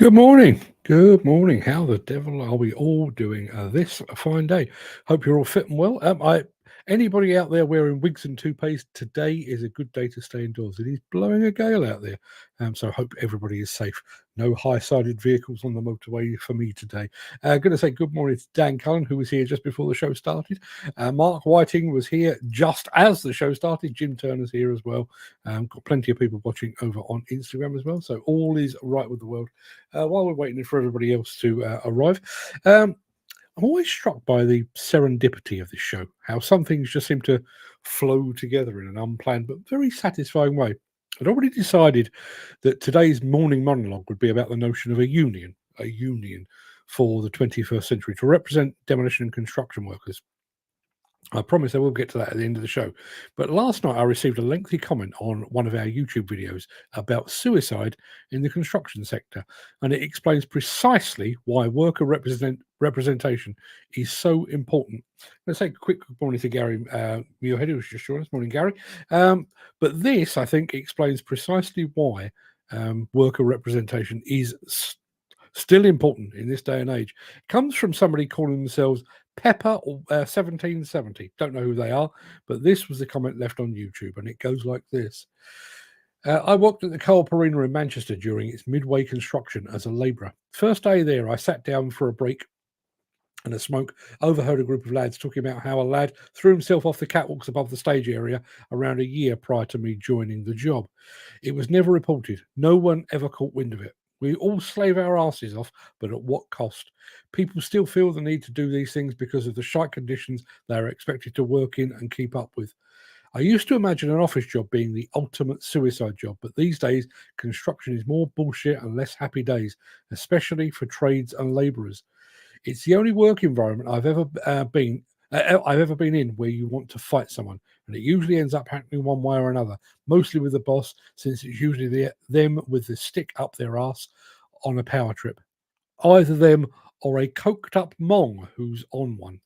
Good morning. Good morning. How the devil are we all doing this fine day? Hope you're all fit and well. Anybody out there wearing wigs and toupees, today is a good day to stay indoors. It is blowing a gale out there, so I hope everybody is safe. No high-sided vehicles on the motorway for me today. Going to say good morning to Dan Cullen, who was here just before the show started. Mark Whiting was here just as the show started. Jim Turner's here as well. Got plenty of people watching over on Instagram as well, so all is right with the world. While we're waiting for everybody else to arrive, I'm always struck by the serendipity of this show, how some things just seem to flow together in an unplanned but very satisfying way. I'd already decided that today's morning monologue would be about the notion of a union for the 21st century to represent demolition and construction workers. I promise I will get to that at the end of the show. But last night I received a lengthy comment on one of our YouTube videos about suicide in the construction sector, and it explains precisely why worker representation is so important. Let's say a quick good morning to Gary Muirhead, who's just joined us. Morning, Gary. But this, I think, explains precisely why worker representation is still important in this day and age. It comes from somebody calling themselves Pepper 1770. Don't know who they are, but this was the comment left on YouTube, and it goes like this. I worked at the Co-op Arena in Manchester during its midway construction as a labourer. First day there, I sat down for a break and a smoke, overheard a group of lads talking about how a lad threw himself off the catwalks above the stage area around a year prior to me joining the job. It was never reported. No one ever caught wind of it. We all slave our asses off, but at what cost? People still feel the need to do these things because of the shite conditions they are expected to work in and keep up with. I used to imagine an office job being the ultimate suicide job, but these days construction is more bullshit and less happy days, especially for trades and labourers. It's the only work environment I've ever been in where you want to fight someone, and it usually ends up happening one way or another, mostly with the boss, since it's usually them with the stick up their ass on a power trip. Either them or a coked up mong who's on one.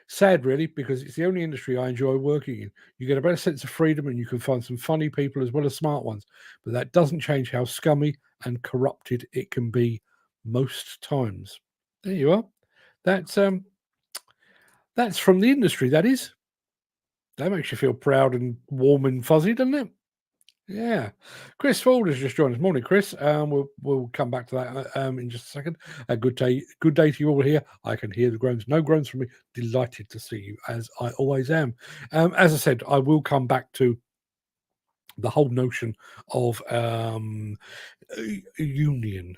Sad, really, because it's the only industry I enjoy working in. You get a better sense of freedom and you can find some funny people as well as smart ones, but that doesn't change how scummy and corrupted it can be most times. There you are. That's from the industry, that is. That makes you feel proud and warm and fuzzy, doesn't it? Yeah. Chris Ford has just joined us. Morning, Chris. We'll come back to that in just a second. A good day to you all here. I can hear the groans. No groans from me. Delighted to see you, as I always am. As I said, I will come back to the whole notion of a union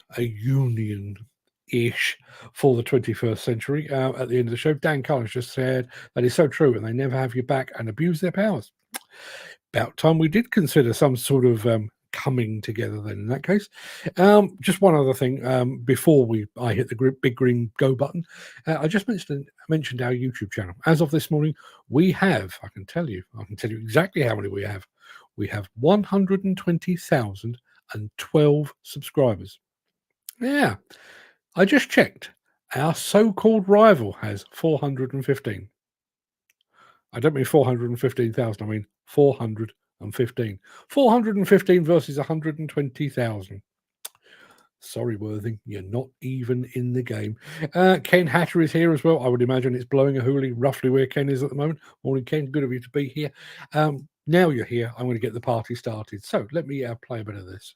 ish for the 21st century at the end of the show. Dan Collins just said that is so true, and they never have your back and abuse their powers. About time we did consider some sort of coming together then in that case. Just one other thing before I hit the big green go button. I just mentioned our YouTube channel. As of this morning, we have, I can tell you exactly how many we have. We have 120,012 subscribers. Yeah. I just checked. Our so-called rival has 415. I don't mean 415,000. I mean 415. 415 versus 120,000. Sorry, Worthing, you're not even in the game. Ken Hatter is here as well. I would imagine it's blowing a hoolie roughly where Ken is at the moment. Morning, Ken. Good of you to be here. Now you're here. I'm going to get the party started. So let me play a bit of this.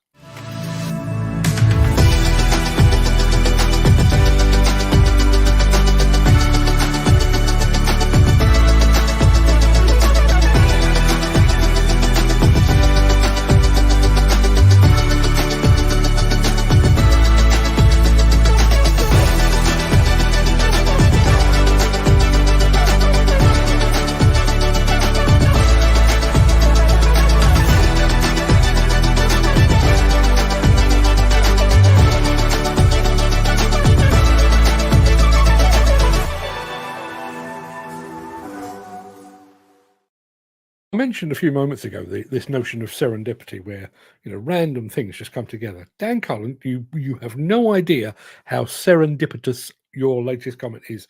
I mentioned a few moments ago this notion of serendipity, where random things just come together. Dan Cullen, you have no idea how serendipitous your latest comment is.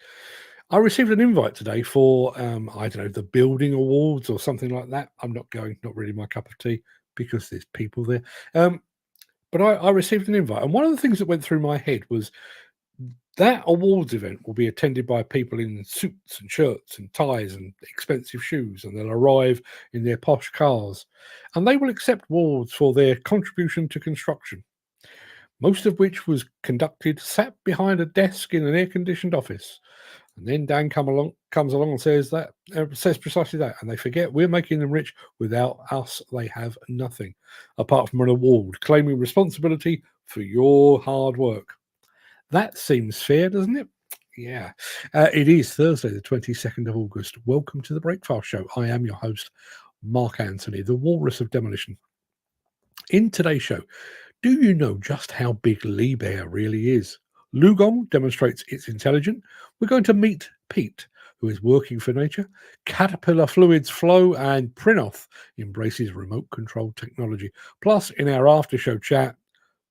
I received an invite today for I don't know, the building awards or something like that. I'm not going, not really my cup of tea because there's people there. But but I received an invite. And one of the things that went through my head was that awards event will be attended by people in suits and shirts and ties and expensive shoes, and they'll arrive in their posh cars, and they will accept awards for their contribution to construction, most of which was conducted sat behind a desk in an air-conditioned office. And then Dan comes along and says precisely that, and they forget we're making them rich. Without us, they have nothing, apart from an award claiming responsibility for your hard work. That seems fair, doesn't it? Yeah. It is Thursday, the 22nd of August. Welcome to the Breakfast Show. I am your host, Mark Antony, the Walrus of Demolition. In today's show, do you know just how big Liebherr really is? Lugong demonstrates it's intelligent. We're going to meet Pete, who is working for nature. Caterpillar fluids flow, and Prinoth embraces remote-controlled technology. Plus, in our after-show chat,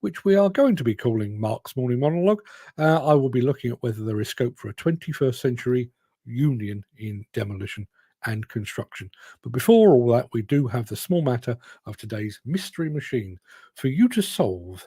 which we are going to be calling Mark's Morning Monologue, I will be looking at whether there is scope for a 21st century union in demolition and construction. But before all that, we do have the small matter of today's mystery machine for you to solve.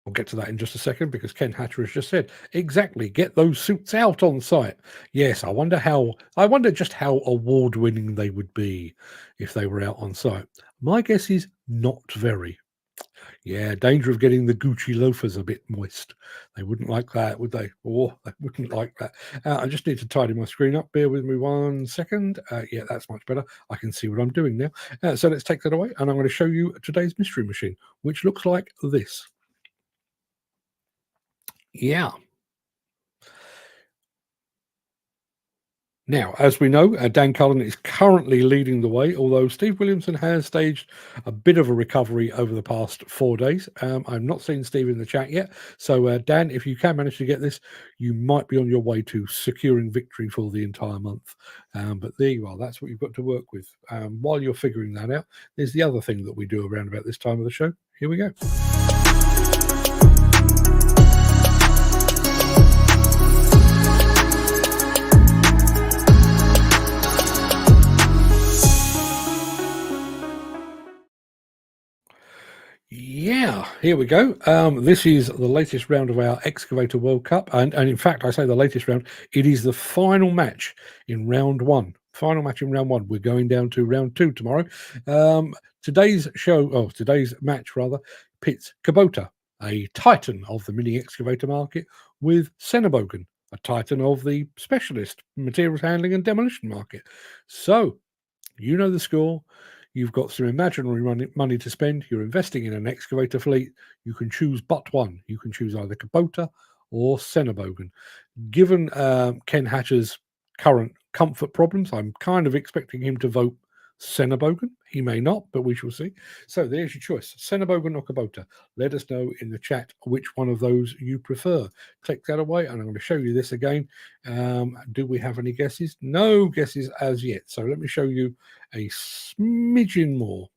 We'll get to that in just a second, because Ken Hatcher has just said, exactly, get those suits out on site. Yes, I wonder just how award-winning they would be if they were out on site. My guess is not very. Yeah, danger of getting the Gucci loafers a bit moist. They wouldn't like that, would they? Oh, they wouldn't like that. I just need to tidy my screen up. Bear with me 1 second. Yeah, that's much better. I can see what I'm doing now. So let's take that away, and I'm going to show you today's mystery machine, which looks like this. Yeah. Now, as we know, Dan Cullen is currently leading the way, although Steve Williamson has staged a bit of a recovery over the past 4 days. I've not seen Steve in the chat yet. So, Dan, if you can manage to get this, you might be on your way to securing victory for the entire month. But there you are. That's what you've got to work with. While you're figuring that out, there's the other thing that we do around about this time of the show. Here we go. Yeah, here we go. This is the latest round of our Excavator World Cup. And in fact, I say the latest round, it is the final match in round one. Final match in round one. We're going down to round two tomorrow. Today's match pits Kubota, a titan of the mini excavator market, with Senebogen, a titan of the specialist materials handling and demolition market. So, you know the score. You've got some imaginary money to spend. You're investing in an excavator fleet. You can choose but one. You can choose either Kubota or Senebogen. Given Ken Hatcher's current comfort problems, I'm kind of expecting him to vote Senebogen. He may not, but we shall see. So there's your choice, Senebogen or Kubota. Let us know in the chat which one of those you prefer. Take that away, and I'm going to show you this again. Do we have any guesses? No guesses as yet. So let me show you a smidgen more.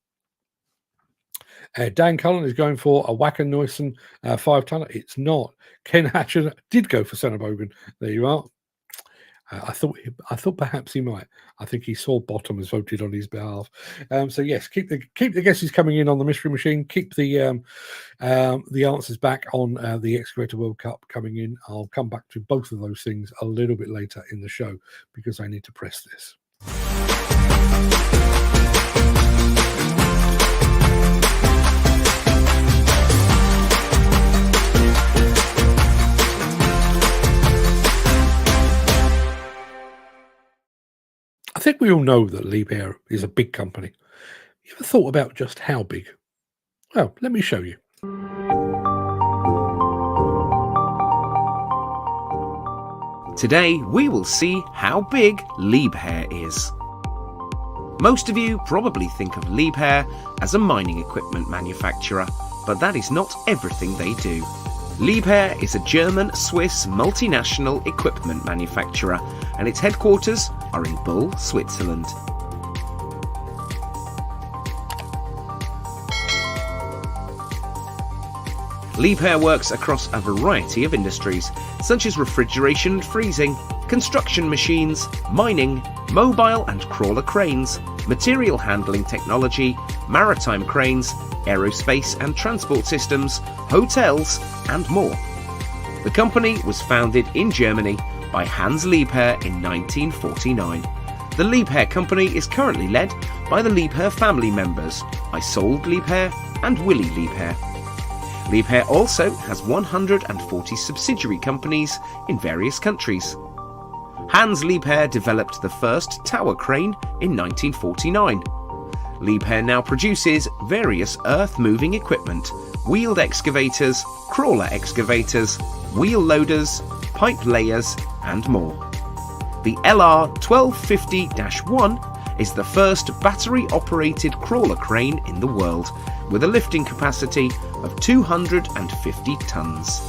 Dan Cullen is going for a Wacker Neuson 5-tonner. It's not. Ken Hatcher did go for Senebogen. There you are. I thought perhaps he might. I think he saw Bottom has voted on his behalf. So yes, keep the guesses coming in on the mystery machine. Keep the answers back on the Excavator World Cup coming in. I'll come back to both of those things a little bit later in the show, because I need to press this. I think we all know that Liebherr is a big company. You ever thought about just how big? Well, let me show you. Today, we will see how big Liebherr is. Most of you probably think of Liebherr as a mining equipment manufacturer, but that is not everything they do. Liebherr is a German-Swiss multinational equipment manufacturer, and its headquarters are in Bull, Switzerland. Liebherr works across a variety of industries, such as refrigeration and freezing, construction machines, mining, mobile and crawler cranes, material handling technology, maritime cranes, aerospace and transport systems, hotels, and more. The company was founded in Germany by Hans Liebherr in 1949. The Liebherr company is currently led by the Liebherr family members, Isolde Liebherr and Willy Liebherr. Liebherr also has 140 subsidiary companies in various countries. Hans Liebherr developed the first tower crane in 1949. Liebherr now produces various earth-moving equipment, wheeled excavators, crawler excavators, wheel loaders, pipe layers, and more. The LR1250-1 is the first battery-operated crawler crane in the world, with a lifting capacity of 250 tons.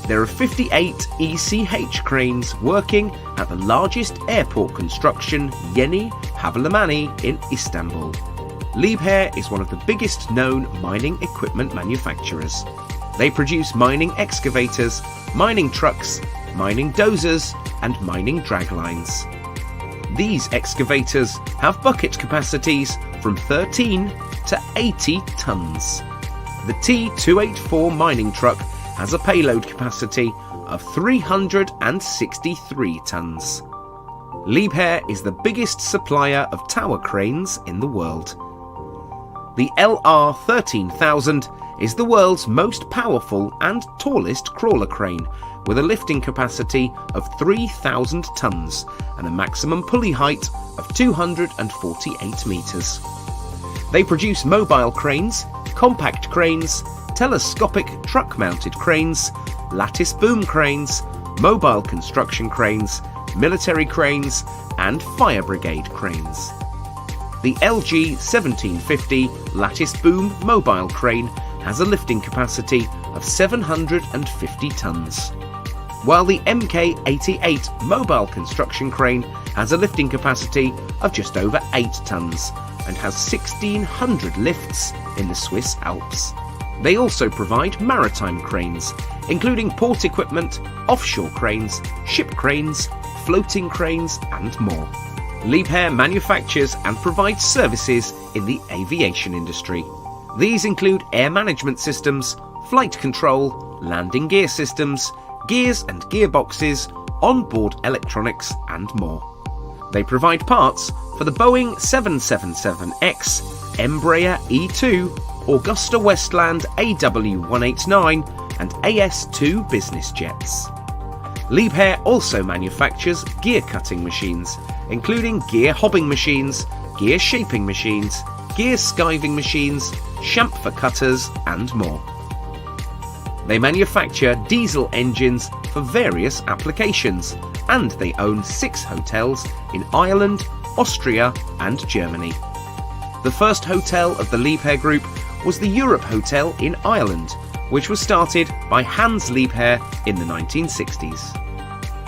There are 58 ECH cranes working at the largest airport construction, Yeni Havalimanı in Istanbul. Liebherr is one of the biggest known mining equipment manufacturers. They produce mining excavators, mining trucks, mining dozers, and mining draglines. These excavators have bucket capacities from 13 to 80 tons. The T284 mining truck has a payload capacity of 363 tons. Liebherr is the biggest supplier of tower cranes in the world. The LR13000 is the world's most powerful and tallest crawler crane, with a lifting capacity of 3,000 tons and a maximum pulley height of 248 metres. They produce mobile cranes, compact cranes, telescopic truck-mounted cranes, lattice boom cranes, mobile construction cranes, military cranes, and fire brigade cranes. The LG 1750 lattice boom mobile crane has a lifting capacity of 750 tons, while the MK88 mobile construction crane has a lifting capacity of just over 8 tons and has 1,600 lifts in the Swiss Alps. They also provide maritime cranes, including port equipment, offshore cranes, ship cranes, floating cranes, and more. Liebherr manufactures and provides services in the aviation industry. These include air management systems, flight control, landing gear systems, gears and gearboxes, onboard electronics, and more. They provide parts for the Boeing 777X, Embraer E2, Augusta Westland AW189 and AS2 business jets. Liebherr also manufactures gear cutting machines, including gear hobbing machines, gear shaping machines, gear skiving machines, chamfer cutters, and more. They manufacture diesel engines for various applications, and they own 6 hotels in Ireland, Austria, and Germany. The first hotel of the Liebherr Group was the Europe Hotel in Ireland, which was started by Hans Liebherr in the 1960s.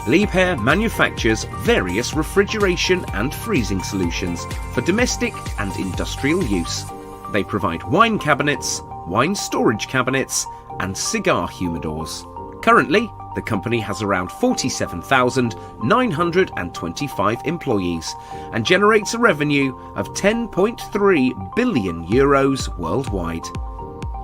Liebherr manufactures various refrigeration and freezing solutions for domestic and industrial use. They provide wine cabinets, wine storage cabinets, and cigar humidors. Currently, the company has around 47,925 employees and generates a revenue of 10.3 billion euros worldwide.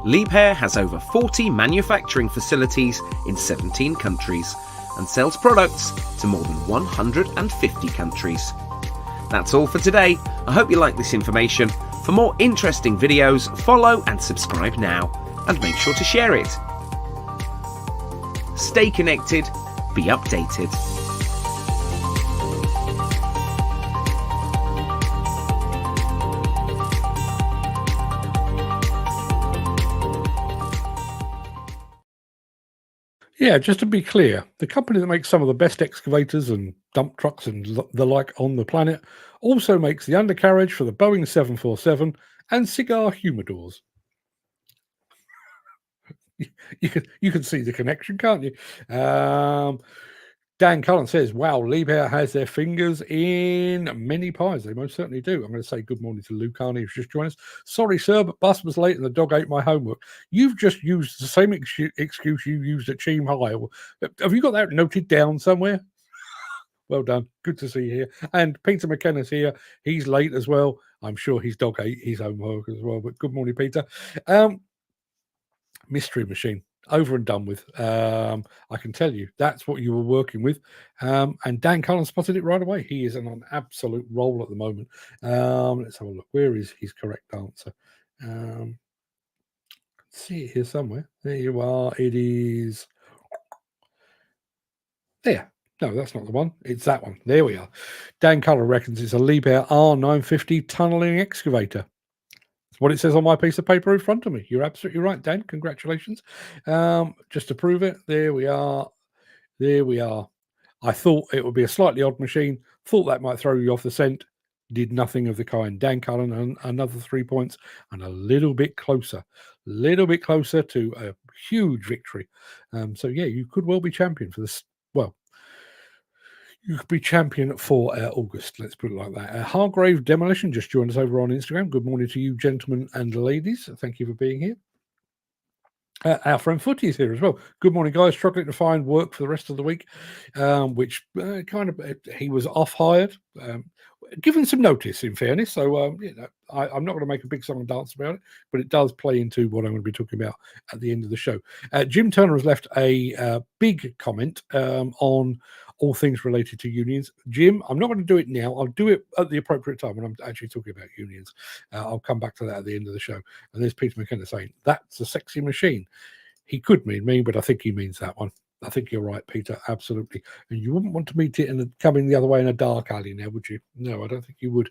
Liebherr has over 40 manufacturing facilities in 17 countries and sells products to more than 150 countries. That's all for today. I hope you like this information. For more interesting videos, follow and subscribe now, and make sure to share it. Stay connected, be updated. Yeah, just to be clear, the company that makes some of the best excavators and dump trucks and the like on the planet also makes the undercarriage for the Boeing 747 and cigar humidors. You can see the connection, can't you? Dan Cullen says, wow, Liebherr has their fingers in many pies. They most certainly do. I'm going to say good morning to Luke Carney, who's just joined us. Sorry, sir, but bus was late and the dog ate my homework. You've just used the same excuse you used at Cheam High. Have you got that noted down somewhere? Well done. Good to see you here. And Peter McKenna's here. He's late as well. I'm sure his dog ate his homework as well. But good morning, Peter. Mystery Machine. Over and done with. I can tell you that's what you were working with. And Dan Cullen spotted it right away. He is on an absolute roll at the moment. Let's have a look. Where is his correct answer? See it here somewhere. There you are. It is there. No, that's not the one. It's that one. There we are. Dan Cullen reckons it's a Liebherr R950 tunneling excavator. What it says on my piece of paper in front of me. You're absolutely right, Dan. Congratulations. Just to prove it, there we are. There we are. I thought it would be a slightly odd machine. Thought that might throw you off the scent. Did nothing of the kind. Dan Cullen, and another 3 points, and a little bit closer to a huge victory. So yeah, you could well be champion for this. Well, you could be champion for August, let's put it like that. Hargrave Demolition just joined us over on Instagram. Good morning to you, gentlemen and ladies. Thank you for being here. Our friend Footy is here as well. Good morning, guys. Struggling to find work for the rest of the week, which he was off-hired, given some notice, in fairness. So, I'm not going to make a big song and dance about it, but it does play into what I'm going to be talking about at the end of the show. Jim Turner has left a big comment on all things related to unions. Jim, I'm not going to do it now. I'll do it at the appropriate time when I'm actually talking about unions. I'll come back to that at the end of the show. And there's Peter McKenna saying, that's a sexy machine. He could mean me, but I think he means that one. I think you're right, Peter. Absolutely. And you wouldn't want to meet it coming the other way in a dark alley now, would you? No, I don't think you would.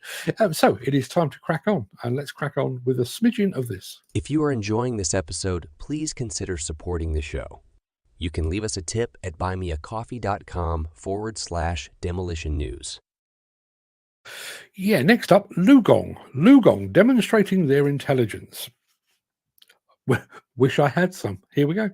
So it is time to crack on. And let's crack on with a smidgen of this. If you are enjoying this episode, please consider supporting the show. You can leave us a tip at buymeacoffee.com/demolition news. Yeah, next up, Lugong. Lugong demonstrating their intelligence. Wish I had some. Here we go.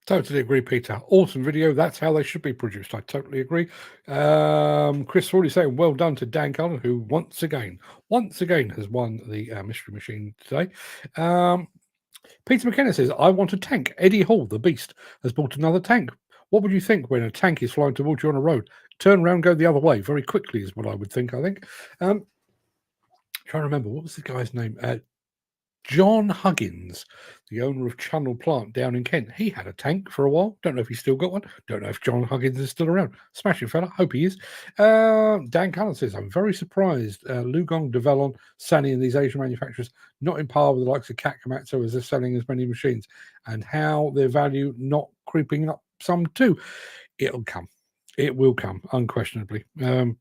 Totally agree, Peter. Awesome video. That's how they should be produced. I totally agree. Chris already saying well done to Dan Cullen, who once again has won the Mystery Machine today. Peter McKenna says, I want a tank. Eddie Hall, the beast, has bought another tank. What would you think when a tank is flying towards you on a road? Turn around, go the other way very quickly is what I would think, I think. Trying to remember, what was the guy's name? John Huggins, the owner of Channel Plant down in Kent. He had a tank for a while. Don't know if he's still got one. Don't know if John Huggins is still around. Smashing fella. Hope he is. Dan Cullen says, I'm very surprised Lugong, Develon, Sany and these Asian manufacturers not in par with the likes of Cat Komatsu as they're selling as many machines, and how their value not creeping up some too. It'll come. It will come, unquestionably. It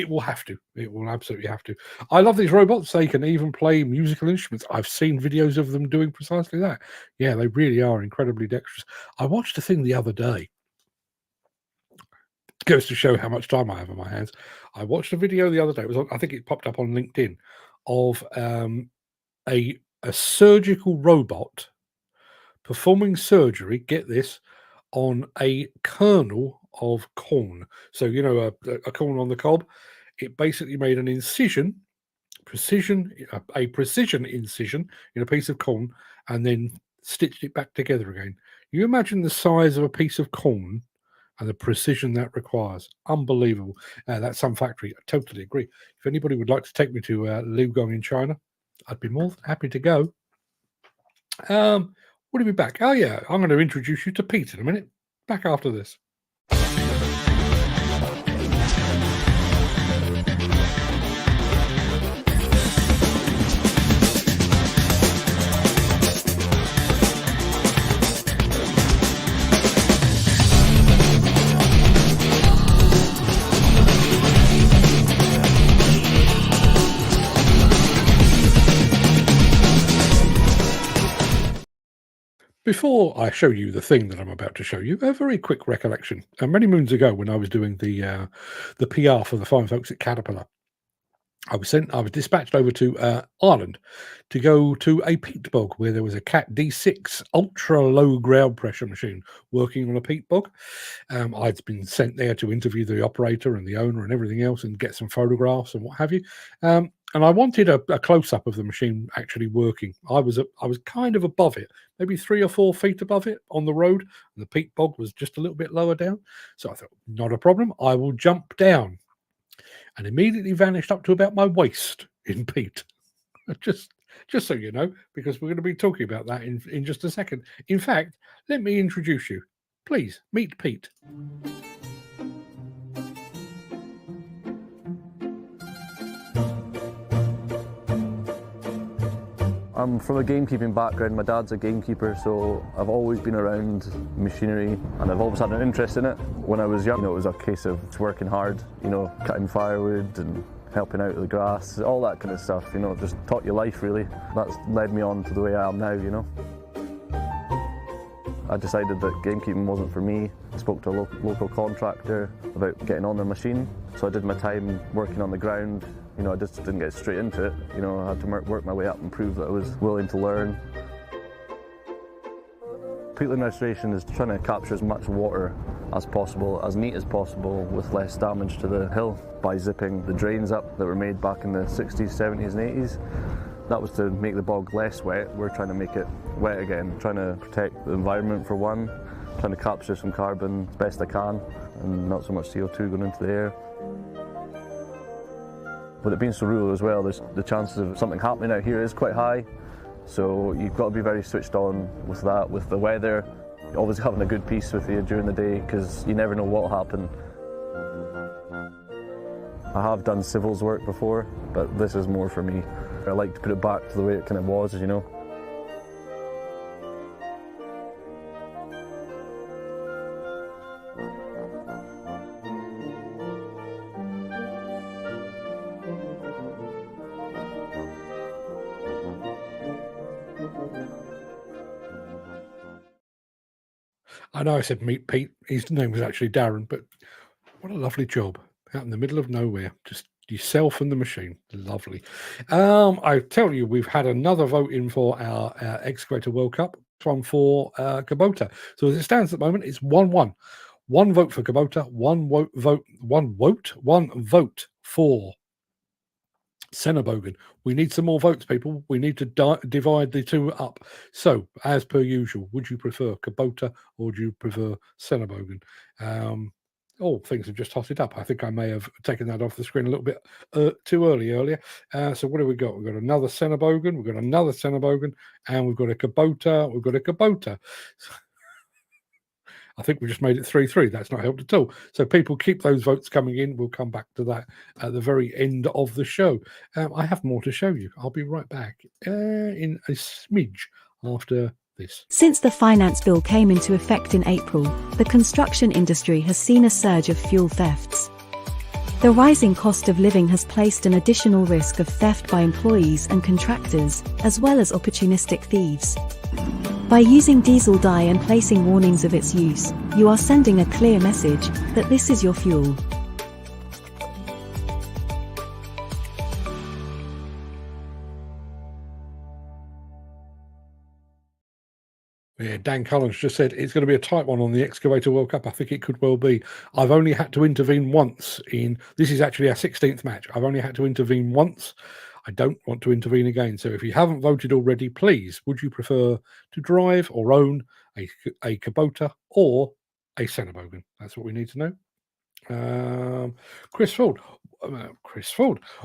will have to. It will absolutely have to. I love these robots. They can even play musical instruments. I've seen videos of them doing precisely that. Yeah, they really are incredibly dexterous. I watched a thing the other day. It goes to show how much time I have on my hands. I watched a video the other day. It was on, I think it popped up on LinkedIn, of a surgical robot performing surgery. Get this, on a kernel of corn. So, you know, a corn on the cob. It basically made an incision, a precision incision in a piece of corn, and then stitched it back together again. You imagine the size of a piece of corn and the precision that requires. Unbelievable. That's some factory. I totally agree. If anybody would like to take me to Lugong in China, I'd be more than happy to go. Will he be back? Oh, yeah. I'm going to introduce you to Pete in a minute. Back after this. Before I show you the thing that I'm about to show you, a very quick recollection. Many moons ago, when I was doing the PR for the fine folks at Caterpillar, I was dispatched over to Ireland to go to a peat bog where there was a Cat D6 ultra low ground pressure machine working on a peat bog. I'd been sent there to interview the operator and the owner and everything else and get some photographs and what have you. And I wanted a close-up of the machine actually working. I was kind of above it, maybe 3 or 4 feet above it on the road, and the peat bog was just a little bit lower down. So I thought, not a problem, I will jump down. And immediately vanished up to about my waist in peat. Just so you know, because we're going to be talking about that in just a second. In fact, let me introduce you. Please, meet Pete. I'm from a gamekeeping background. My dad's a gamekeeper, so I've always been around machinery and I've always had an interest in it. When I was young, it was a case of working hard, cutting firewood and helping out with the grass, all that kind of stuff, just taught you life really. That's led me on to the way I am now, I decided that gamekeeping wasn't for me. I spoke to a local contractor about getting on the machine, so I did my time working on the ground. I just didn't get straight into it. I had to work my way up and prove that I was willing to learn. Peatland restoration is trying to capture as much water as possible, as neat as possible, with less damage to the hill by zipping the drains up that were made back in the 60s, 70s and 80s. That was to make the bog less wet. We're trying to make it wet again, trying to protect the environment for one, trying to capture some carbon as best I can and not so much CO2 going into the air. With it being so rural as well, the chances of something happening out here is quite high, so you've got to be very switched on with that, with the weather, always having a good piece with you during the day because you never know what will happen. I have done civils work before, but this is more for me. I like to put it back to the way it kind of was, I know I said meet Pete. His name was actually Darren, but what a lovely job out in the middle of nowhere. Just yourself and the machine. Lovely. I tell you, we've had another vote in for our Excavator World Cup. one for Kubota. So as it stands at the moment, it's 1-1. 1 vote for Kubota, one vote for Senebogen. We need some more votes, people. We need to divide the two up. So, as per usual, would you prefer Kubota or do you prefer Senebogen? Things have just hotted up. I think I may have taken that off the screen a little bit too earlier. So what have we got? We've got another Senebogen, we've got another Senebogen, and we've got a Kubota. We've got a Kubota. I think we just made it 3-3. That's not helped at all. So people keep those votes coming in. We'll come back to that at the very end of the show. I have more to show you. I'll be right back in a smidge after this. Since the finance bill came into effect in April, the construction industry has seen a surge of fuel thefts. The rising cost of living has placed an additional risk of theft by employees and contractors, as well as opportunistic thieves. By using diesel dye and placing warnings of its use, you are sending a clear message that this is your fuel. Yeah, Dan Collins just said it's going to be a tight one on the Excavator World Cup. I think it could well be. I've only had to intervene once this is actually our 16th match. I've only had to intervene once. I don't want to intervene again. So if you haven't voted already, please, would you prefer to drive or own a Kubota or a Senebogen? That's what we need to know. Chris Ford.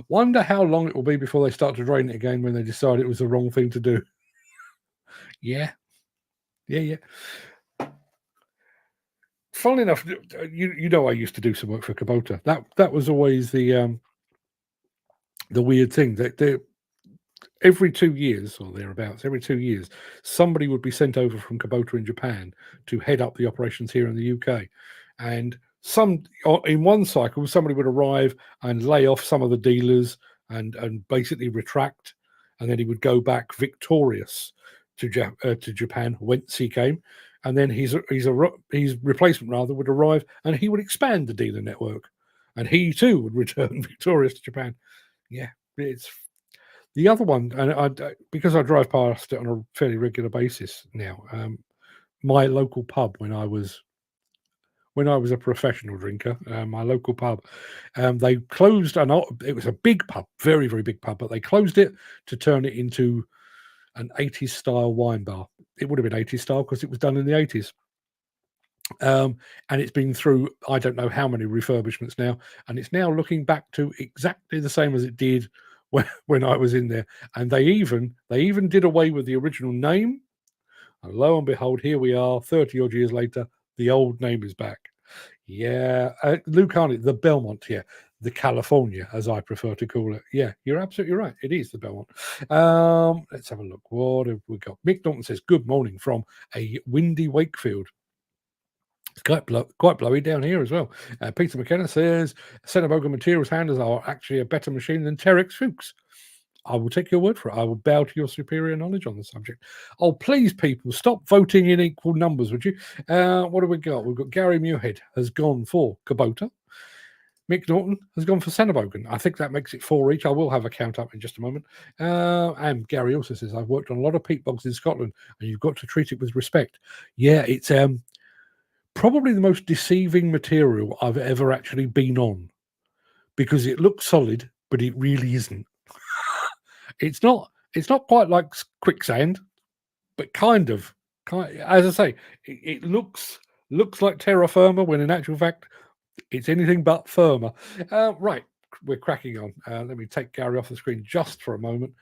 Wonder how long it will be before they start to drain it again when they decide it was the wrong thing to do. Yeah. Funnily enough, you know, I used to do some work for Kubota. That was always the weird thing that every 2 years or thereabouts, somebody would be sent over from Kubota in Japan to head up the operations here in the UK, and in one cycle somebody would arrive and lay off some of the dealers and basically retract, and then he would go back victorious to Japan, whence he came, and then his replacement would arrive and he would expand the dealer network, and he too would return victorious to Japan. Yeah, it's the other one, and because I drive past it on a fairly regular basis now. My local pub, when I was a professional drinker, my local pub, they closed, and it was a big pub, very, very big pub, but they closed it to turn it into an 80s style wine bar. It would have been 80s style because it was done in the 80s. And it's been through I don't know how many refurbishments now, and it's now looking back to exactly the same as it did when I was in there. And they even did away with the original name, and lo and behold, here we are 30 odd years later, the old name is back. Yeah, Luke Harney, the Belmont here, the California, as I prefer to call it. Yeah, you're absolutely right. It is the Belmont. Let's have a look. What have we got? Mick Norton says, good morning from a windy Wakefield. It's quite blowy down here as well. Peter McKenna says, Senebogen materials handlers are actually a better machine than Terex Fuchs. I will take your word for it. I will bow to your superior knowledge on the subject. Oh, please, people, stop voting in equal numbers, would you? What have we got? We've got Gary Muirhead has gone for Kubota. Mick Norton has gone for Senebogen. I think that makes it 4 each. I will have a count up in just a moment. And Gary also says, I've worked on a lot of peat bogs in Scotland, and you've got to treat it with respect. Yeah, it's probably the most deceiving material I've ever actually been on, because it looks solid, but it really isn't. It's not quite like quicksand, but kind of. As I say, it looks like terra firma, when in actual fact it's anything but firmer. Right, we're cracking on. Let me take Gary off the screen just for a moment.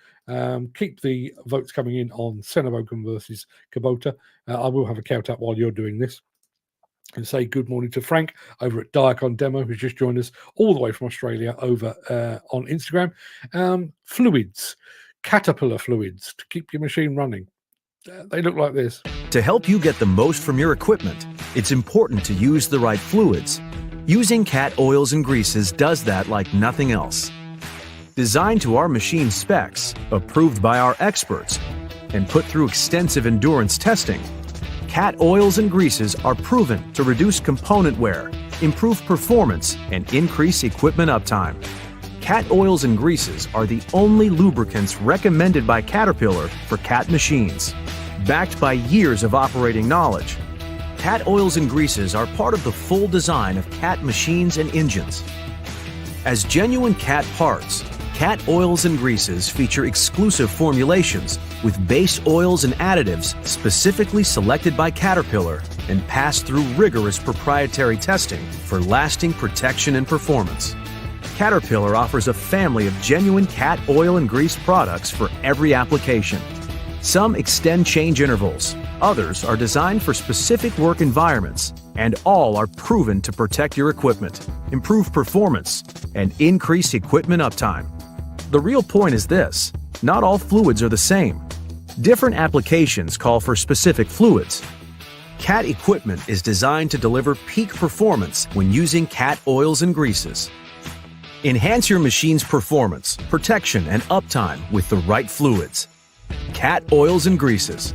Keep the votes coming in on Senebogen versus Kubota. I will have a count up while you're doing this, and say good morning to Frank over at Diacon Demo, who's just joined us all the way from Australia over on Instagram. Fluids, Caterpillar fluids to keep your machine running. They look like this. To help you get the most from your equipment, it's important to use the right fluids. Using Cat oils and greases does that like nothing else. Designed to our machine specs, approved by our experts, and put through extensive endurance testing, Cat oils and greases are proven to reduce component wear, improve performance, and increase equipment uptime. Cat oils and greases are the only lubricants recommended by Caterpillar for Cat machines. backed by years of operating knowledge. CAT oils and greases are part of the full design of CAT machines and engines. As genuine CAT parts, CAT oils and greases feature exclusive formulations with base oils and additives specifically selected by Caterpillar and passed through rigorous proprietary testing for lasting protection and performance. Caterpillar offers a family of genuine CAT oil and grease products for every application. Some extend change intervals, others are designed for specific work environments, and all are proven to protect your equipment, improve performance, and increase equipment uptime. The real point is this: not all fluids are the same. Different applications call for specific fluids. CAT equipment is designed to deliver peak performance when using CAT oils and greases. Enhance your machine's performance, protection, and uptime with the right fluids. CAT oils and greases.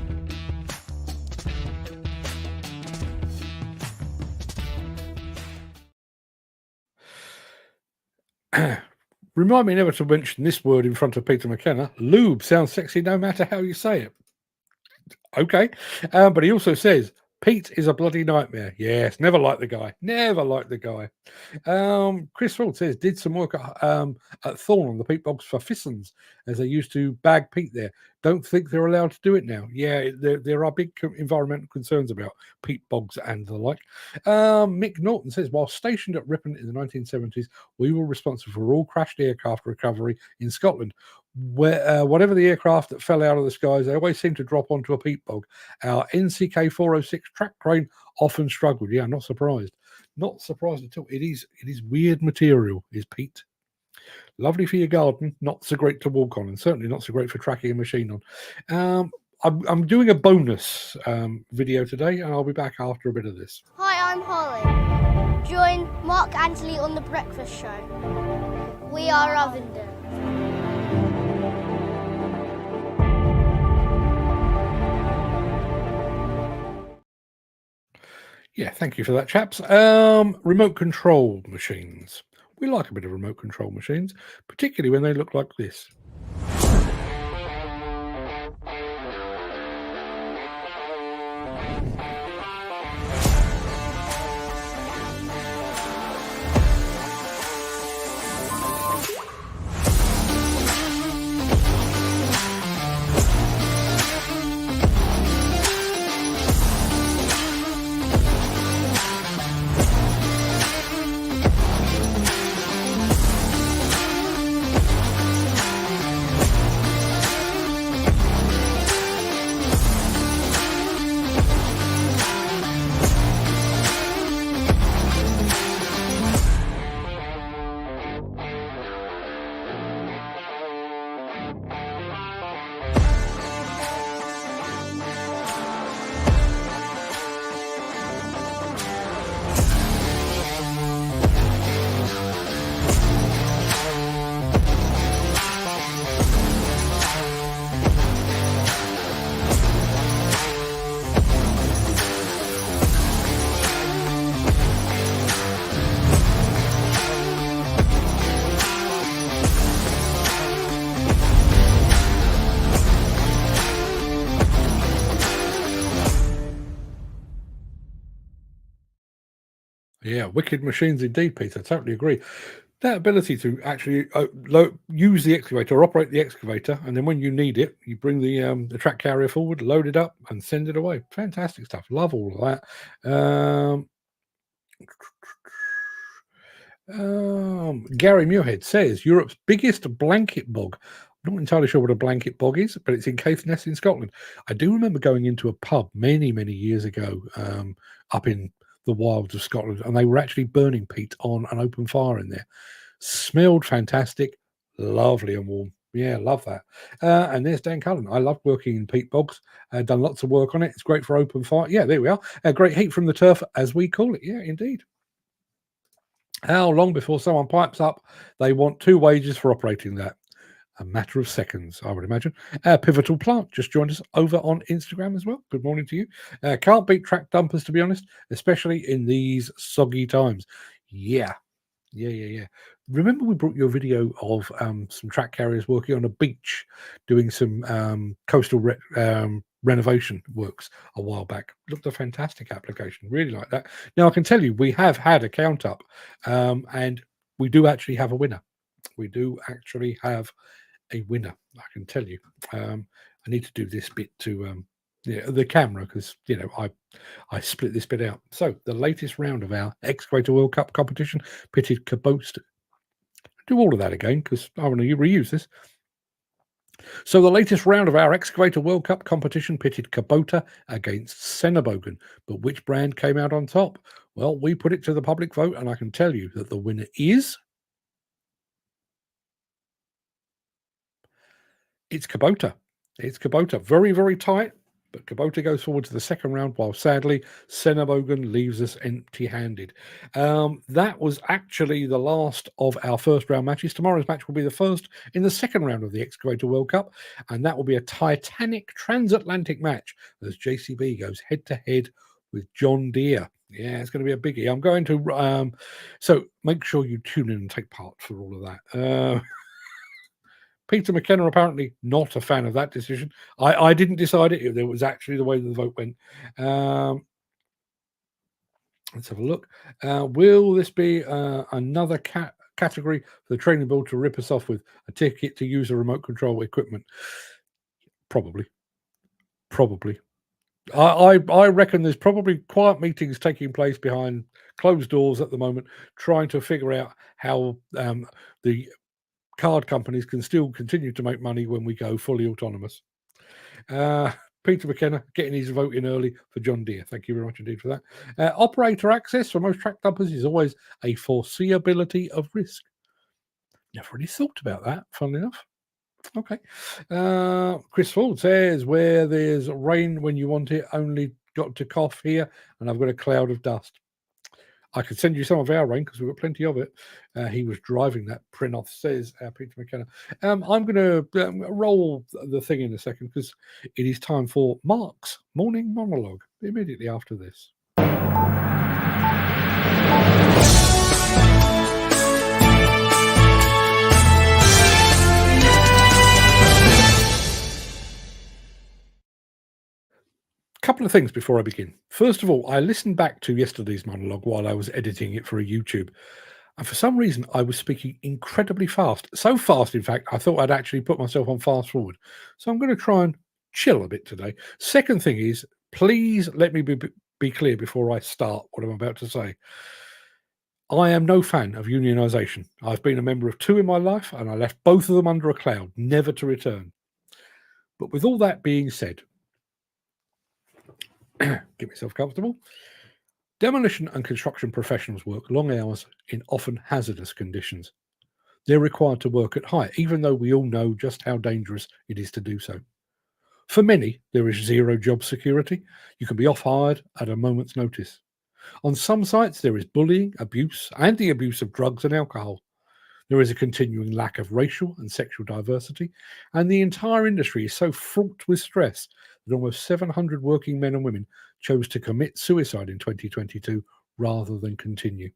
Remind me never to mention this word in front of Peter McKenna. Lube sounds sexy no matter how you say it. Okay. But he also says, Pete is a bloody nightmare. Yes, never liked the guy. Never liked the guy. Chris Ford says, did some work at Thorn on the peat bogs for Fissons, as they used to bag peat there. Don't think they're allowed to do it now. Yeah, there are big environmental concerns about peat bogs and the like. Mick Norton says, while stationed at Ripon in the 1970s, we were responsible for all crashed aircraft recovery in Scotland. Whatever the aircraft that fell out of the skies, they always seem to drop onto a peat bog. Our NCK 406 track crane often struggled. Yeah, not surprised. Not surprised at all. It is weird material, is peat. Lovely for your garden, not so great to walk on, and certainly not so great for tracking a machine on. I'm doing a bonus video today, and I'll be back after a bit of this. Hi, I'm Holly. Join Mark Antony on The Breakfast Show. We are Ovenden. Yeah, thank you for that, chaps. Remote control machines. We like a bit of remote control machines, particularly when they look like this. Yeah, wicked machines indeed, Peter. Totally agree. That ability to actually use the excavator, or operate the excavator, and then when you need it, you bring the track carrier forward, load it up, and send it away. Fantastic stuff. Love all of that. Gary Muirhead says Europe's biggest blanket bog. I'm not entirely sure what a blanket bog is, but it's in Caithness in Scotland. I do remember going into a pub many, many years ago up in the wilds of Scotland, and they were actually burning peat on an open fire in there. Smelled fantastic, lovely and warm. Yeah, love that. And there's Dan Cullen. I love working in peat bogs. Done lots of work on it. It's great for open fire. Yeah, there we are. Great heat from the turf, as we call it. Yeah, indeed. How long before someone pipes up they want 2 wages for operating that? A matter of seconds, I would imagine. Pivotal Plant just joined us over on Instagram as well. Good morning to you. Can't beat track dumpers, to be honest, especially in these soggy times. Yeah. Remember we brought you a video of some track carriers working on a beach, doing some coastal renovation works a while back. Looked a fantastic application, really like that. Now I can tell you we have had a count up, and we do actually have a winner. We do actually have a winner, I can tell you. I need to do this bit to the camera, because I split this bit out. So the latest round of our Excavator World Cup competition pitted Kubota. Do all of that again because I want to reuse this. So the latest round of our Excavator World Cup competition pitted Kubota against Senebogen. But which brand came out on top? Well, we put it to the public vote, and I can tell you that the winner is... It's Kubota. It's Kubota. Very, very tight. But Kubota goes forward to the second round, while sadly Senebogen leaves us empty-handed. That was actually the last of our first round matches. Tomorrow's match will be the first in the second round of the Excavator World Cup, and that will be a titanic transatlantic match as JCB goes head-to-head with John Deere. Yeah, it's going to be a biggie. I'm going to... so make sure you tune in and take part for all of that. Peter McKenna apparently not a fan of that decision. I didn't decide it. It was actually the way the vote went. Let's have a look. Will this be another category for the training board to rip us off with a ticket to use a remote control equipment? Probably. I reckon there's probably quiet meetings taking place behind closed doors at the moment, trying to figure out how the card companies can still continue to make money when we go fully autonomous. Peter McKenna getting his vote in early for John Deere. Thank you very much indeed for that. Operator access for most track dumpers is always a foreseeability of risk. Never really thought about that, funnily enough. Okay. Chris Ford says, where there's rain when you want it, only got to cough here, and I've got a cloud of dust. I could send you some of our rain because we've got plenty of it. He was driving that. Prinoth says, Peter McKenna. I'm going to roll the thing in a second because it is time for Mark's morning monologue immediately after this. Couple of things before I begin. First of all, I listened back to yesterday's monologue while I was editing it for a YouTube, and for some reason I was speaking incredibly fast. So fast, in fact, I thought I'd actually put myself on fast forward. So I'm going to try and chill a bit today. Second thing is, please let me be clear before I start what I'm about to say. I am no fan of unionisation. I've been a member of 2 in my life, and I left both of them under a cloud, never to return. But with all that being said, get myself comfortable. Demolition and construction professionals work long hours in often hazardous conditions. They're required to work at height, even though we all know just how dangerous it is to do so. For many, there is zero job security. You can be off-hired at a moment's notice. On some sites, there is bullying, abuse, and the abuse of drugs and alcohol. There is a continuing lack of racial and sexual diversity, and the entire industry is so fraught with stress that almost 700 working men and women chose to commit suicide in 2022 rather than continue.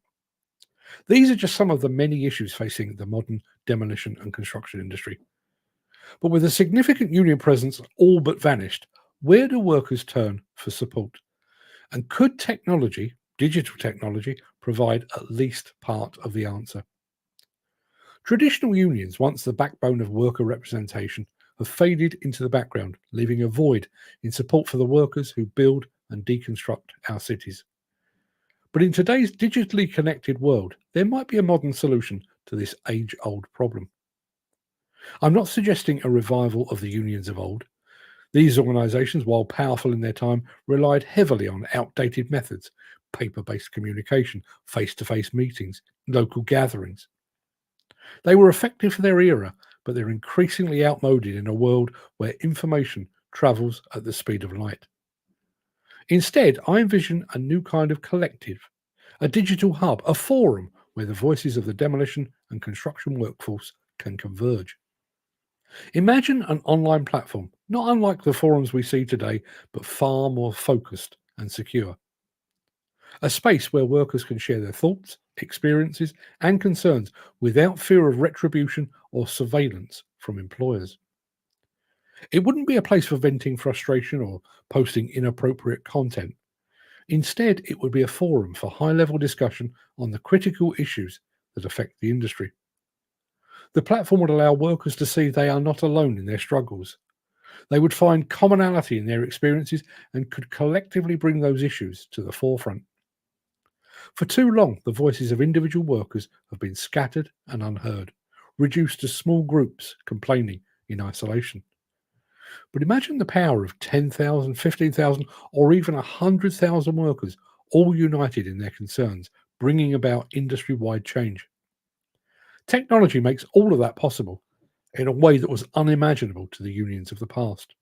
These are just some of the many issues facing the modern demolition and construction industry. But with a significant union presence all but vanished, where do workers turn for support? And could technology, digital technology, provide at least part of the answer? Traditional unions, once the backbone of worker representation, have faded into the background, leaving a void in support for the workers who build and deconstruct our cities. But in today's digitally connected world, there might be a modern solution to this age-old problem. I'm not suggesting a revival of the unions of old. These organisations, while powerful in their time, relied heavily on outdated methods, paper-based communication, face-to-face meetings, local gatherings. They were effective for their era, but they're increasingly outmoded in a world where information travels at the speed of light. Instead, I envision a new kind of collective, a digital hub, a forum where the voices of the demolition and construction workforce can converge. Imagine an online platform, not unlike the forums we see today, but far more focused and secure. A space where workers can share their thoughts, experiences, and concerns without fear of retribution or surveillance from employers. It wouldn't be a place for venting frustration or posting inappropriate content. Instead, it would be a forum for high-level discussion on the critical issues that affect the industry. The platform would allow workers to see they are not alone in their struggles. They would find commonality in their experiences and could collectively bring those issues to the forefront. For too long, the voices of individual workers have been scattered and unheard, reduced to small groups complaining in isolation. But imagine the power of 10,000, 15,000, or even 100,000 workers, all united in their concerns, bringing about industry-wide change. Technology makes all of that possible in a way that was unimaginable to the unions of the past.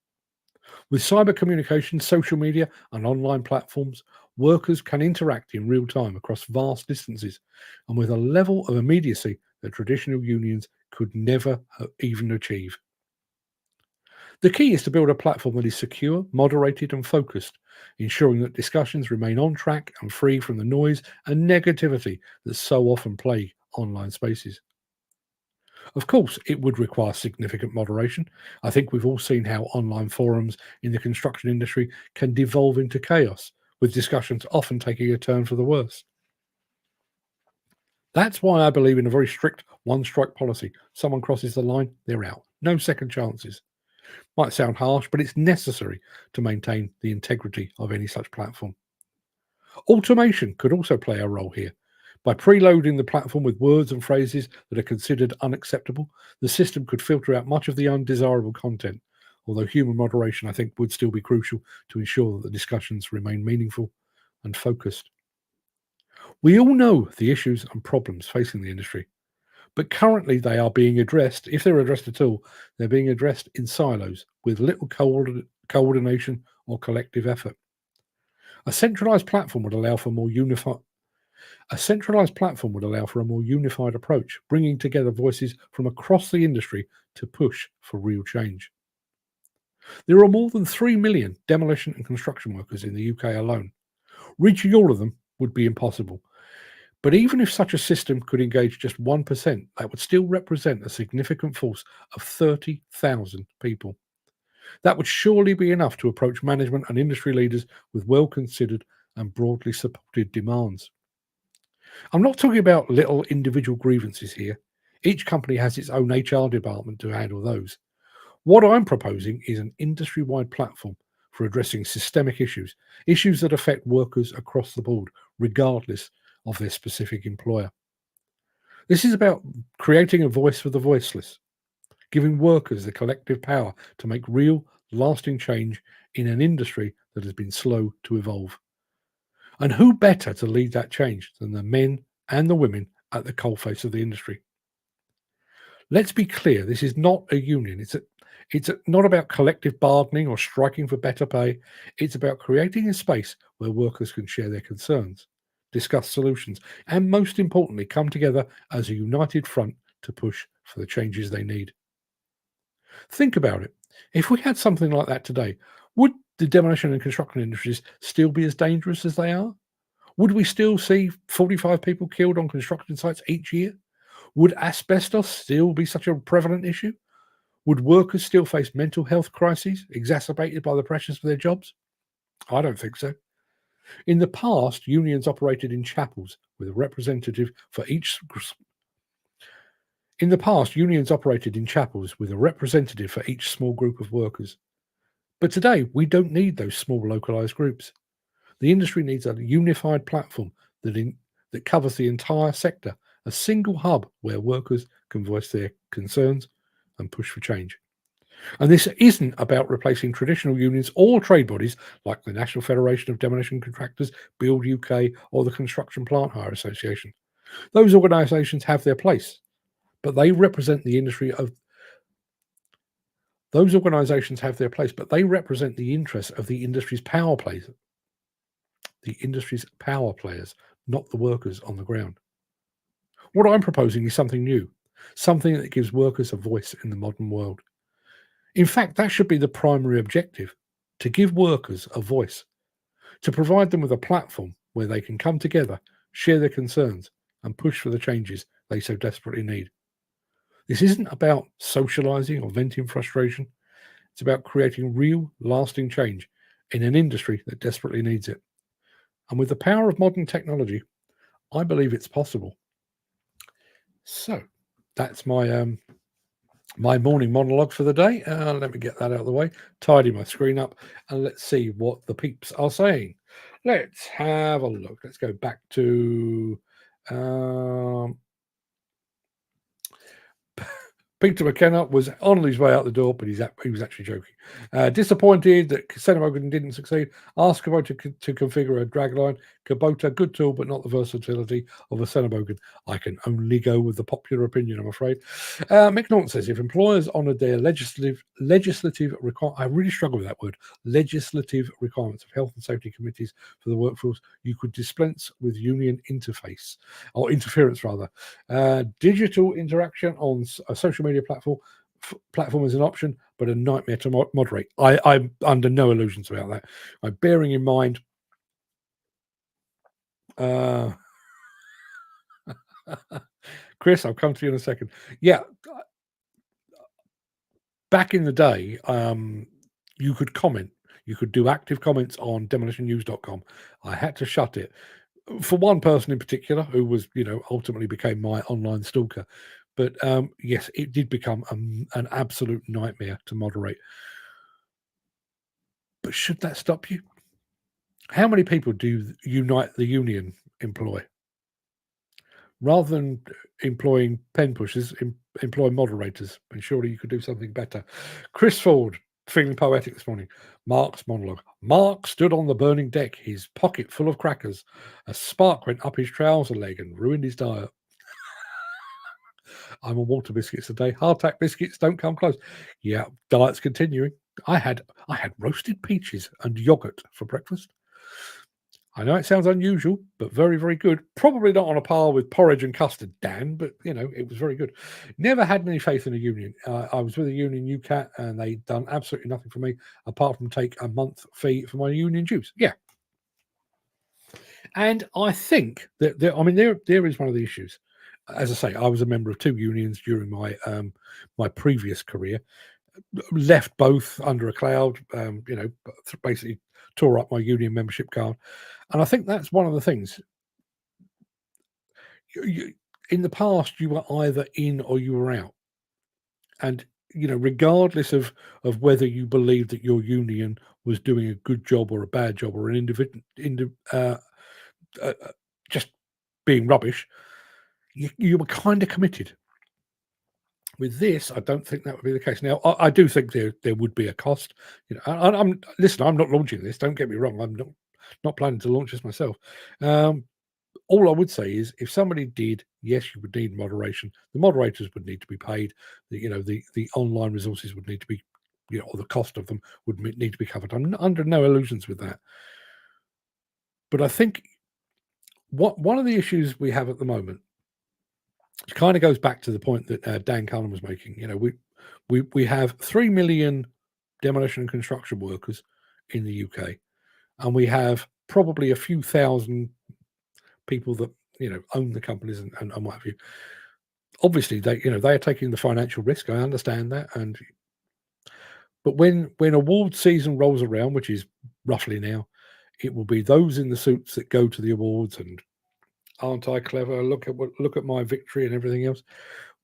With cyber communication, social media, and online platforms, workers can interact in real time across vast distances and with a level of immediacy that traditional unions could never even achieve. The key is to build a platform that is secure, moderated, and focused, ensuring that discussions remain on track and free from the noise and negativity that so often plague online spaces. Of course, it would require significant moderation. I think we've all seen how online forums in the construction industry can devolve into chaos, with discussions often taking a turn for the worse. That's why I believe in a very strict one-strike policy. Someone crosses the line, they're out. No second chances. Might sound harsh, but it's necessary to maintain the integrity of any such platform. Automation could also play a role here. By preloading the platform with words and phrases that are considered unacceptable, the system could filter out much of the undesirable content, although human moderation, I think, would still be crucial to ensure that the discussions remain meaningful and focused. We all know the issues and problems facing the industry, but currently they are being addressed, if they're addressed at all, they're being addressed in silos with little coordination or collective effort. A centralized platform would allow for a more unified approach, bringing together voices from across the industry to push for real change. There are more than 3 million demolition and construction workers in the UK alone. Reaching all of them would be impossible. But even if such a system could engage just 1%, that would still represent a significant force of 30,000 people. That would surely be enough to approach management and industry leaders with well-considered and broadly supported demands. I'm not talking about little individual grievances here. Each company has its own HR department to handle those. What I'm proposing is an industry-wide platform for addressing systemic issues that affect workers across the board, regardless of their specific employer. This is about creating a voice for the voiceless, giving workers the collective power to make real, lasting change in an industry that has been slow to evolve. And who better to lead that change than the men and the women at the coalface of the industry? Let's be clear, this is not a union. It's not about collective bargaining or striking for better pay. It's about creating a space where workers can share their concerns, discuss solutions, and most importantly, come together as a united front to push for the changes they need. Think about it. If we had something like that today, would the demolition and construction industries still be as dangerous as they are? Would we still see 45 people killed on construction sites each year? Would asbestos still be such a prevalent issue? Would workers still face mental health crises exacerbated by the pressures of their jobs? I don't think so. In the past, unions operated in chapels with a representative for each small group of workers. But today, we don't need those small localized groups. The industry needs a unified platform that covers the entire sector, a single hub where workers can voice their concerns and push for change. And this isn't about replacing traditional unions or trade bodies like the National Federation of Demolition Contractors, Build UK, or the Construction Plant Hire Association. Those organisations have their place, but they represent the industry of those organisations have their place, but they represent the interests of the industry's power players. The industry's power players, not the workers on the ground. What I'm proposing is something new, something that gives workers a voice in the modern world. In fact, that should be the primary objective, to give workers a voice, to provide them with a platform where they can come together, share their concerns, and push for the changes they so desperately need. This isn't about socialising or venting frustration. It's about creating real, lasting change in an industry that desperately needs it. And with the power of modern technology, I believe it's possible. So that's my my morning monologue for the day. Let me get that out of the way, tidy my screen up, and let's see what the peeps are saying. Let's have a look. Let's go back to Peter McKenna was on his way out the door, but he was actually joking. Disappointed that Serendipity didn't succeed. Asked Kubota to configure a dragline. Kubota, good tool, but not the versatility of a Serendipity. I can only go with the popular opinion, I'm afraid. Mick Norton says, if employers honoured their legislative requirements, I really struggle with that word, legislative requirements of health and safety committees for the workforce, you could dispense with union interference rather. Digital interaction on a social media platform is an option, but a nightmare to moderate. I'm under no illusions about that. I'm bearing in mind Chris, I'll come to you in a second. Yeah, back in the day, you could comment. You could do active comments on demolitionnews.com. I had to shut it for one person in particular who was, ultimately became my online stalker. But yes, it did become an absolute nightmare to moderate. But should that stop you? How many people do Unite the Union employ? Rather than employing pen pushers, employ moderators, and surely you could do something better. Chris Ford, feeling poetic this morning. Mark's monologue. Mark stood on the burning deck, his pocket full of crackers. A spark went up his trouser leg and ruined his diet. I'm on water biscuits today. Hardtack biscuits don't come close. Yeah, diet's continuing. I had roasted peaches and yogurt for breakfast. I know it sounds unusual, but very, very good. Probably not on a par with porridge and custard, Dan, but, it was very good. Never had any faith in a union. I was with a union UCAT, and they'd done absolutely nothing for me apart from take a month fee for my union dues. Yeah. And I think that, there is one of the issues. As I say, I was a member of two unions during my my previous career. Left both under a cloud, basically tore up my union membership card. And I think that's one of the things. In the past, you were either in or you were out. And, regardless of whether you believed that your union was doing a good job or a bad job or an individual, just being rubbish, you were kind of committed. With this, I don't think that would be the case. Now, I do think there would be a cost. I'm not launching this. Don't get me wrong. I'm not planning to launch this myself. All I would say is, if somebody did, yes, you would need moderation. The moderators would need to be paid. The online resources would need to be, or the cost of them would need to be covered. I'm under no illusions with that. But I think one of the issues we have at the moment, it kind of goes back to the point that Dan Cullen was making. We have 3 million demolition and construction workers in the UK, and we have probably a few thousand people that own the companies and what have you. Obviously, they are taking the financial risk. I understand that, but when award season rolls around, which is roughly now, it will be those in the suits that go to the awards and, aren't I clever? Look at my victory and everything else.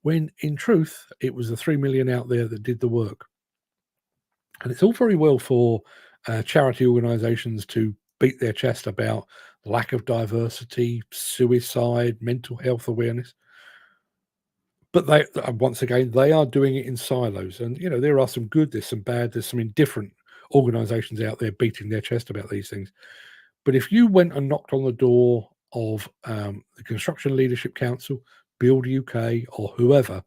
When in truth, it was the 3 million out there that did the work. And it's all very well for charity organisations to beat their chest about lack of diversity, suicide, mental health awareness. But they are doing it in silos. And, there are some good, there's some bad, there's some indifferent organisations out there beating their chest about these things. But if you went and knocked on the door of the Construction Leadership Council, Build UK, or whoever,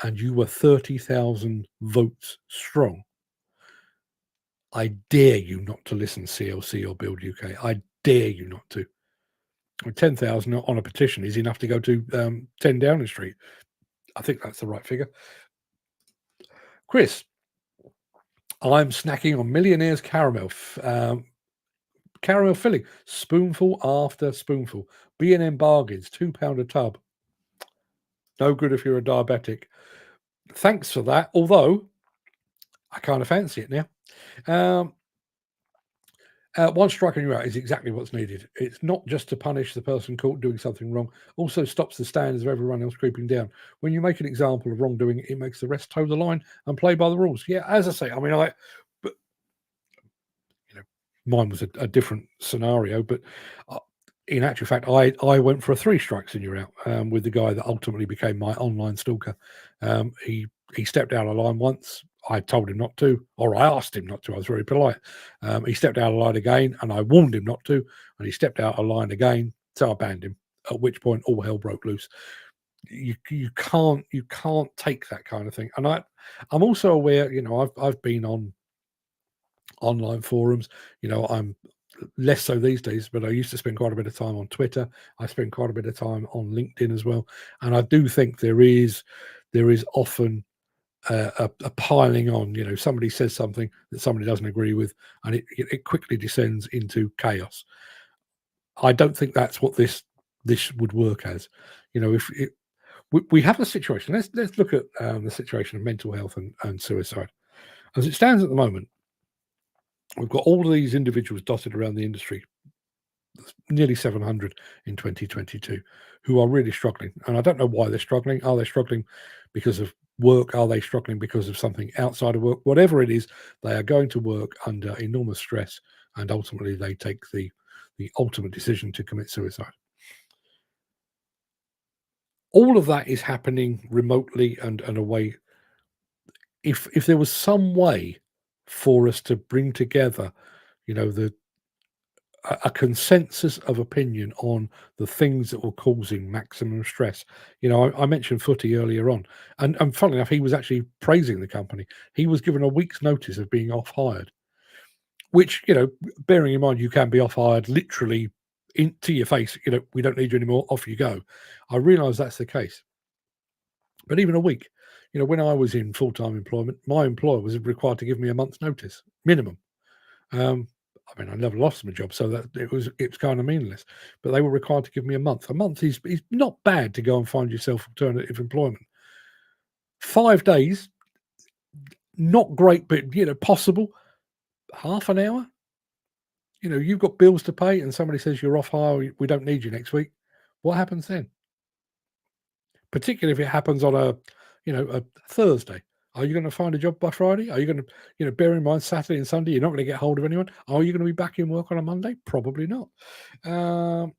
and you were 30,000 votes strong, I dare you not to listen CLC or Build UK. I dare you not to. 10,000 on a petition is enough to go to 10 Downing Street. I think that's the right figure. Chris, I'm snacking on Millionaire's caramel. Caramel filling, spoonful after spoonful. B&M bargains, £2 a tub. No good if you're a diabetic. Thanks for that. Although I kind of fancy it now. One strike and you're out is exactly what's needed. It's not just to punish the person caught doing something wrong, also stops the standards of everyone else creeping down. When you make an example of wrongdoing, it makes the rest toe the line and play by the rules. Yeah, as I say, I mean, but mine was a different scenario, but in actual fact, I went for a 3 strikes and you're out with the guy that ultimately became my online stalker. He stepped out of line once. I told him not to, or I asked him not to. I was very polite. He stepped out of line again, and I warned him not to, and he stepped out of line again. So I banned him. At which point, all hell broke loose. You can't take that kind of thing. And I'm also aware. I've been on online forums. I'm less so these days, but I used to spend quite a bit of time on Twitter. I spend quite a bit of time on LinkedIn as well, and I do think there is often a piling on. Somebody says something that somebody doesn't agree with, and it quickly descends into chaos. I don't think that's what this would work as. If we have a situation, let's look at the situation of mental health and suicide as it stands at the moment. We've got all of these individuals dotted around the industry, nearly 700 in 2022, who are really struggling. And I don't know why they're struggling. Are they struggling because of work? Are they struggling because of something outside of work? Whatever it is, they are going to work under enormous stress, and ultimately they take the ultimate decision to commit suicide. All of that is happening remotely and away. If there was some way for us to bring together, a consensus of opinion on the things that were causing maximum stress. I mentioned Footy earlier on, and funnily enough, he was actually praising the company. He was given a week's notice of being off-hired, which, bearing in mind you can be off-hired literally to your face, we don't need you anymore, off you go. I realise that's the case. But even a week, when I was in full-time employment, my employer was required to give me a month's notice, minimum. I never lost my job, so that it was kind of meaningless. But they were required to give me a month. A month is not bad to go and find yourself alternative employment. 5 days, not great, but possible. Half an hour. You've got bills to pay, and somebody says you're off hire. We don't need you next week. What happens then? Particularly if it happens on a Thursday. Are you going to find a job by Friday? Are you going to, bear in mind Saturday and Sunday, you're not going to get hold of anyone? Are you going to be back in work on a Monday? Probably not. The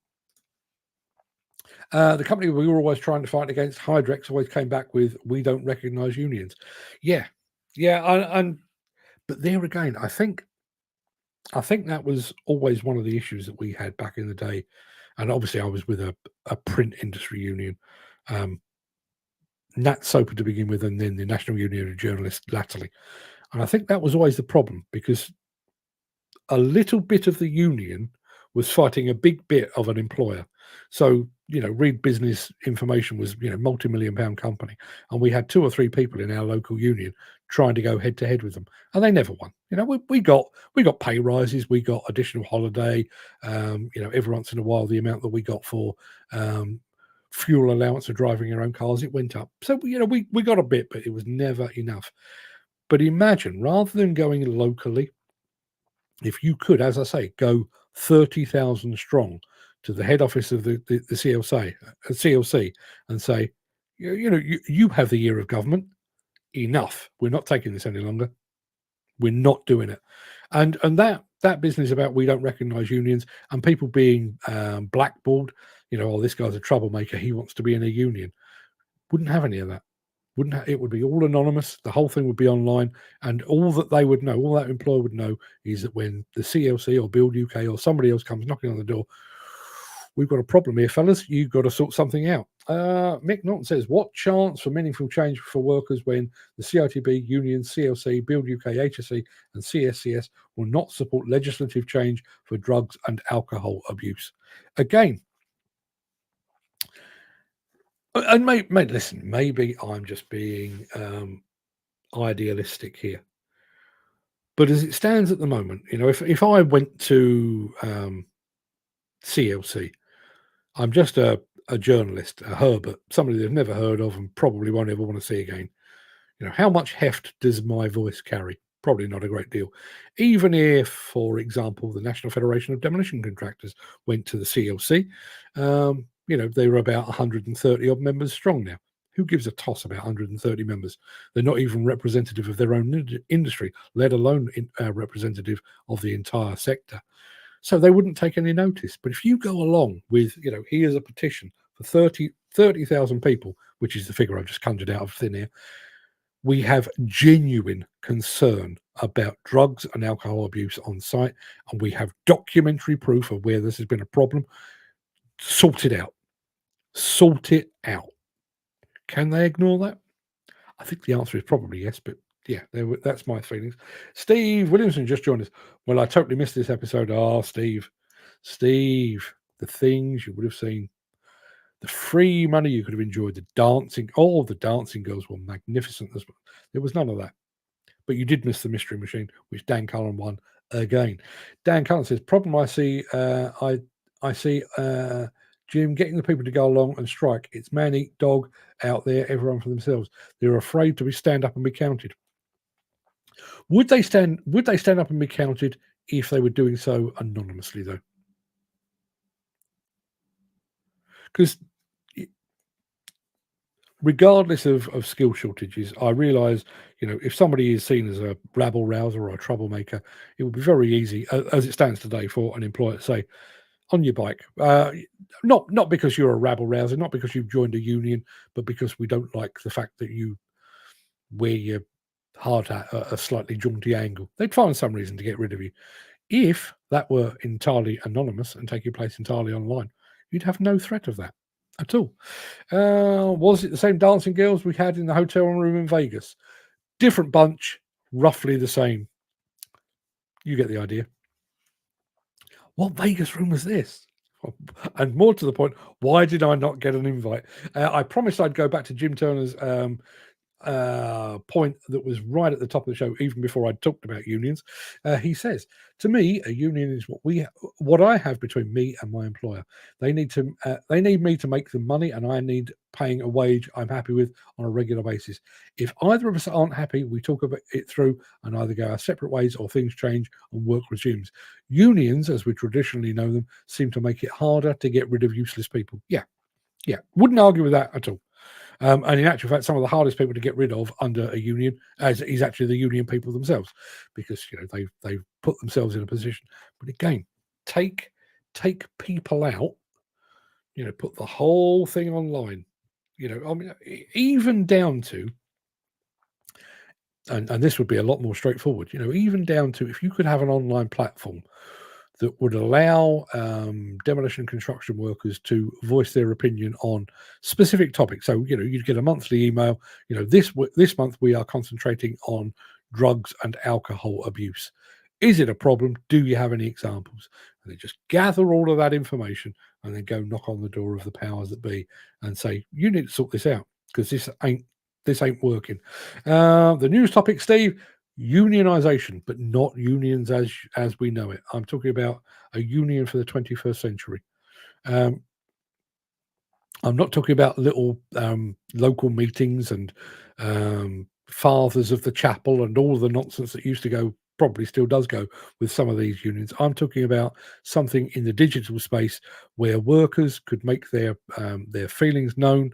company we were always trying to fight against, Hydrex, always came back with, we don't recognise unions. Yeah. But there again, I think that was always one of the issues that we had back in the day. And obviously I was with a print industry union. Nat Soper to begin with, and then the National Union of Journalists latterly. And I think that was always the problem, because a little bit of the union was fighting a big bit of an employer. So, Reed Business Information was, multi-million pound company. And we had 2 or 3 people in our local union trying to go head to head with them. And they never won. We got pay rises, we got additional holiday, every once in a while, the amount that we got for fuel allowance for driving your own cars, it went up. So we got a bit, but it was never enough. But imagine, rather than going locally, if you could, as I say, go 30,000 strong to the head office of the CLC and say, you have the year of government, enough, we're not taking this any longer, we're not doing it. And that business about we don't recognise unions and people being blackballed, this guy's a troublemaker, he wants to be in a union, wouldn't have any of that. It would be all anonymous. The whole thing would be online, and all that they would know, all that employer would know, is that when the CLC or Build UK or somebody else comes knocking on the door, we've got a problem here, fellas. You've got to sort something out. Mick Norton says, what chance for meaningful change for workers when the CITB, unions, CLC, Build UK, HSE and CSCS will not support legislative change for drugs and alcohol abuse? Again, and listen, maybe I'm just being idealistic here. But as it stands at the moment, if I went to CLC, I'm just a journalist, a Herbert, somebody they've never heard of and probably won't ever want to see again. How much heft does my voice carry? Probably not a great deal. Even if, for example, the National Federation of Demolition Contractors went to the CLC, they were about 130 odd members strong now. Who gives a toss about 130 members? They're not even representative of their own industry, let alone representative of the entire sector. So they wouldn't take any notice. But if you go along with, here's a petition for 30,000 people, which is the figure I've just conjured out of thin air, we have genuine concern about drugs and alcohol abuse on site, and we have documentary proof of where this has been a problem. Sort it out. Sort it out. Can they ignore that? I think the answer is probably yes, but yeah, that's my feelings. Steve Williamson just joined us. Well, I totally missed this episode. Steve, the things you would have seen. The free money you could have enjoyed, the dancing. Oh, the dancing girls were magnificent. There was none of that. But you did miss the mystery machine, which Dan Cullen won again. Dan Cullen says, problem I see, I see Jim getting the people to go along and strike. It's man eat dog out there, everyone for themselves. They're afraid to stand up and be counted. Would they stand up and be counted if they were doing so anonymously, though? Because regardless of skill shortages, I realise, if somebody is seen as a rabble rouser or a troublemaker, it would be very easy, as it stands today, for an employer to say, on your bike, not because you're a rabble rouser, not because you've joined a union, but because we don't like the fact that you wear your heart at a slightly jaunty angle. They'd find some reason to get rid of you. If that were entirely anonymous and taking place entirely online, you'd have no threat of that at all. Was it the same dancing girls we had in the hotel room in Vegas? Different bunch, roughly the same. You get the idea. What Vegas room was this? And more to the point, why did I not get an invite? I promised I'd go back to Jim Turner's point that was right at the top of the show, even before I talked about unions. He says, to me, a union is what I have between me and my employer. They need me to make them money, and I need paying a wage I'm happy with on a regular basis. If either of us aren't happy, we talk about it through and either go our separate ways or things change and work resumes. Unions, as we traditionally know them, seem to make it harder to get rid of useless people. Yeah, wouldn't argue with that at all. And in actual fact, some of the hardest people to get rid of under a union is actually the union people themselves, because they've put themselves in a position. But again, take people out. Put the whole thing online. Even down to, and this would be a lot more straightforward. Even down to, if you could have an online platform that would allow demolition and construction workers to voice their opinion on specific topics. So, you'd get a monthly email, this month we are concentrating on drugs and alcohol abuse. Is it a problem? Do you have any examples? And they just gather all of that information and then go knock on the door of the powers that be and say, you need to sort this out, because this ain't working. The news topic, Steve, unionization, but not unions as we know it. I'm talking about a union for the 21st century. I'm not talking about little local meetings and fathers of the chapel and all the nonsense that used to go, probably still does go, with some of these unions. I'm talking about something in the digital space where workers could make their feelings known,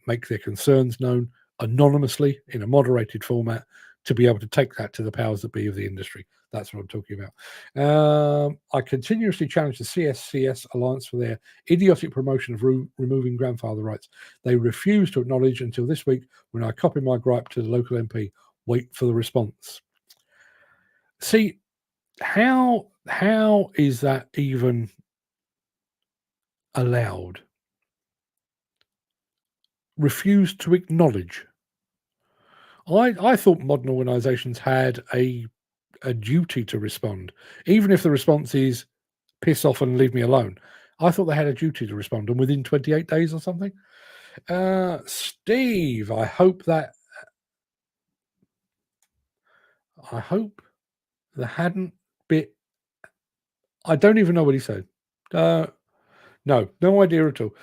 make their concerns known anonymously in a moderated format, to be able to take that to the powers that be of the industry. That's what I'm talking about. I continuously challenge the CSCS Alliance for their idiotic promotion of removing grandfather rights. They refuse to acknowledge until this week, when I copy my gripe to the local MP. Wait for the response. See, how is that even allowed? Refuse to acknowledge. I thought modern organisations had a duty to respond, even if the response is piss off and leave me alone. I thought they had a duty to respond, and within 28 days or something. Steve, I hope there hadn't been. I don't even know what he said. No idea at all.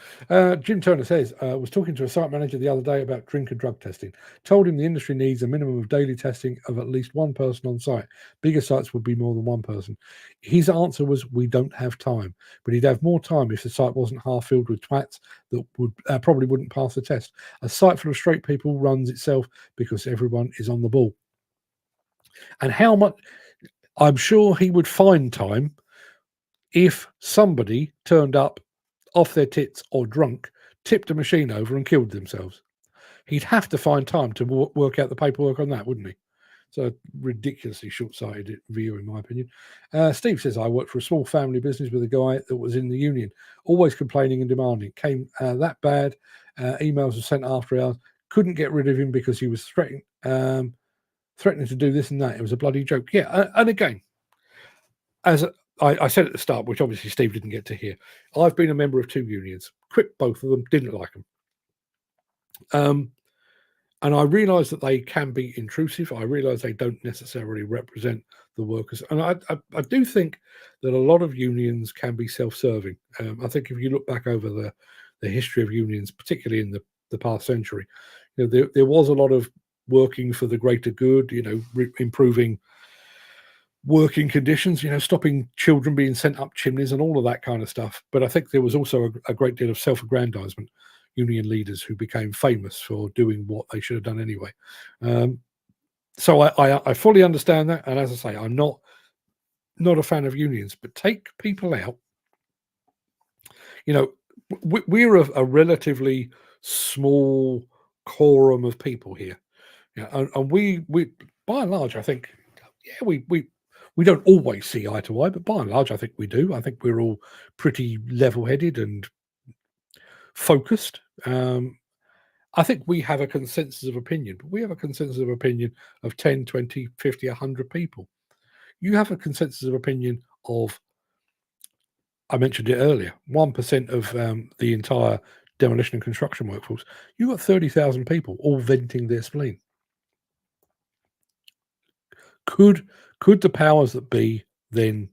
Jim Turner says, was talking to a site manager the other day about drink and drug testing. Told him the industry needs a minimum of daily testing of at least one person on site. Bigger sites would be more than one person. His answer was, we don't have time. But he'd have more time if the site wasn't half filled with twats that would probably wouldn't pass the test. A site full of straight people runs itself because everyone is on the ball. And how much... I'm sure he would find time if somebody turned up off their tits or drunk, tipped a machine over and killed themselves. He'd have to find time to work out the paperwork on that, wouldn't he? So ridiculously short-sighted view, in my opinion. Steve says, I worked for a small family business with a guy that was in the union, always complaining and demanding. Came that bad. Emails were sent after hours. Couldn't get rid of him because he was threatening to do this and that. It was a bloody joke. Yeah, and again, as I said at the start, which obviously Steve didn't get to hear, I've been a member of 2 unions, quit both of them, didn't like them. And I realise that they can be intrusive. I realise they don't necessarily represent the workers. And I do think that a lot of unions can be self-serving. I think if you look back over the history of unions, particularly in the past century, there was a lot of working for the greater good, improving working conditions, stopping children being sent up chimneys and all of that kind of stuff. But I think there was also a great deal of self-aggrandizement, union leaders who became famous for doing what they should have done anyway. So I fully understand that. And as I say, I'm not a fan of unions, but take people out. We're a relatively small quorum of people here. And we by and large, I think, we don't always see eye to eye, but by and large, I think we do. I think we're all pretty level-headed and focused. I think we have a consensus of opinion, but we have a consensus of opinion of 10, 20, 50, 100 people. You have a consensus of opinion of, I mentioned it earlier, 1% of the entire demolition and construction workforce. You've got 30,000 people all venting their spleen. Could the powers that be then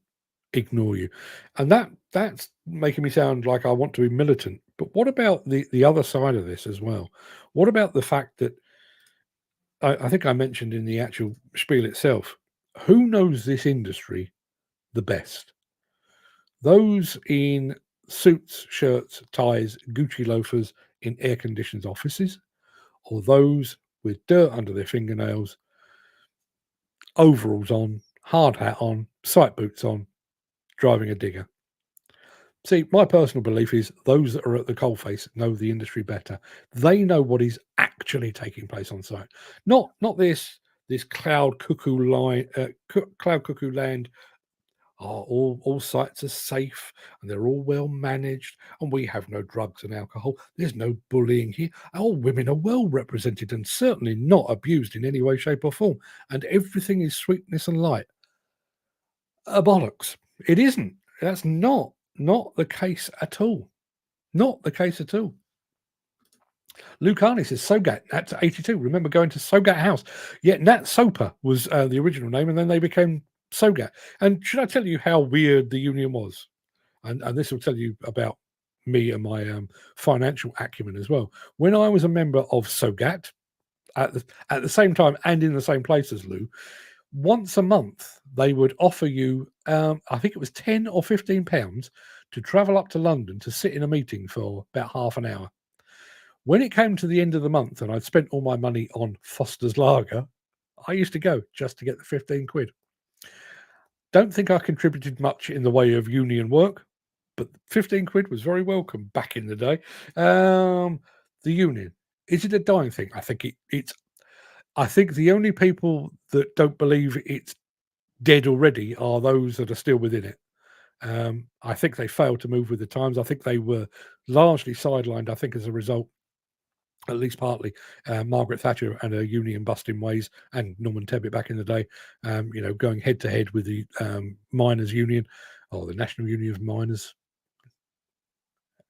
ignore you? And that's making me sound like I want to be militant. But what about the other side of this as well? What about the fact that I think I mentioned in the actual spiel itself, who knows this industry the best? Those in suits, shirts, ties, Gucci loafers in air-conditioned offices, or those with dirt under their fingernails, overalls on, hard hat on, site boots on, driving a digger? See, my personal belief is those that are at the coalface know the industry better. They know what is actually taking place on site, not this cloud cuckoo land. All sites are safe and they're all well managed, and we have no drugs and alcohol. There's no bullying here. All women are well represented and certainly not abused in any way, shape, or form. And everything is sweetness and light. Bollocks! It isn't. That's not the case at all. Not the case at all. Lou Carney says Sogat, that's 82. Remember going to Sogat House? Yeah, Nat Soper was the original name, and then they became Sogat. And should I tell you how weird the union was? And this will tell you about me and my financial acumen as well. When I was a member of Sogat, at the same time and in the same place as Lou, once a month they would offer you, I think it was 10 or 15 pounds to travel up to London to sit in a meeting for about half an hour. When it came to the end of the month and I'd spent all my money on Foster's Lager, I used to go just to get the 15 quid. Don't think I contributed much in the way of union work, but 15 quid was very welcome back in the day. The union, is it a dying thing? I think it's. I think the only people that don't believe it's dead already are those that are still within it. I think they failed to move with the times. I think they were largely sidelined, I think, as a result, at least partly, Margaret Thatcher and her union busting ways, and Norman Tebbit back in the day, going head to head with the miners' union, or the National Union of Miners.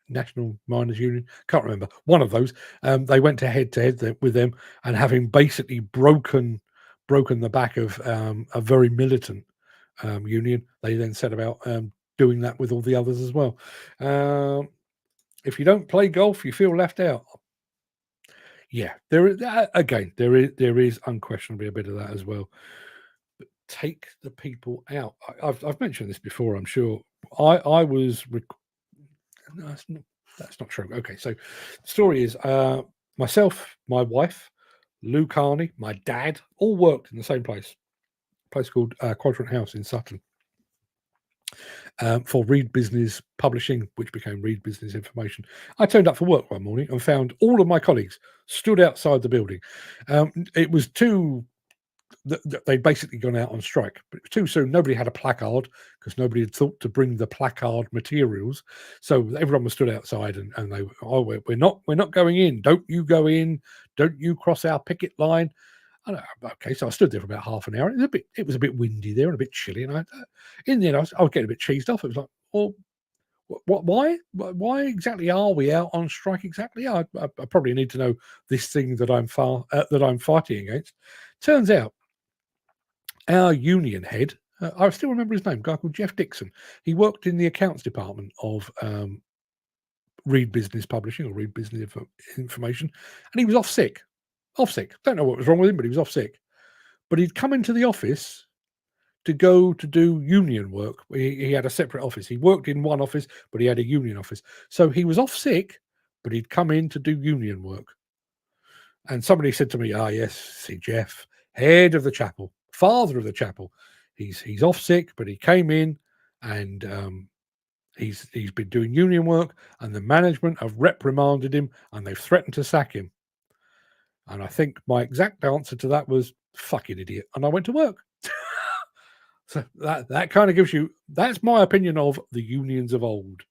National Miners Union, can't remember, one of those. They went to head with them, and having basically broken the back of a very militant union, they then set about doing that with all the others as well. If you don't play golf, you feel left out. Yeah, there is again. There is unquestionably a bit of that as well. But take the people out. I've mentioned this before. I'm sure. I was. No, that's not true. Okay, so the story is myself, my wife, Lou Carney, my dad, all worked in the same place called Quadrant House in Sutton. For Reed Business Publishing, which became Reed Business Information. I turned up for work one morning and found all of my colleagues stood outside the building. It was they'd basically gone out on strike, but it was too soon. Nobody had a placard because nobody had thought to bring the placard materials. So everyone was stood outside and they were, oh, we're not going in. Don't you go in. Don't you cross our picket line. Okay, so I stood there for about half an hour. It was a bit windy there and a bit chilly, and in the end I was getting a bit cheesed off. It was like, well, why exactly are we out on strike? Exactly, I probably need to know this thing that I'm fighting against. Turns out, our union head, I still remember his name, a guy called Jeff Dixon. He worked in the accounts department of Reed Business Publishing or Reed Business Information, and he was off sick. Don't know what was wrong with him, but he was off sick. But he'd come into the office to go to do union work. He had a separate office. He worked in one office, but he had a union office. So he was off sick, but he'd come in to do union work. And somebody said to me, yes, see Jeff, head of the chapel, father of the chapel. He's off sick, but he came in and he's been doing union work, and the management have reprimanded him and they've threatened to sack him. And I think my exact answer to that was, fucking idiot. And I went to work. So that kind of gives you, that's my opinion of the unions of old.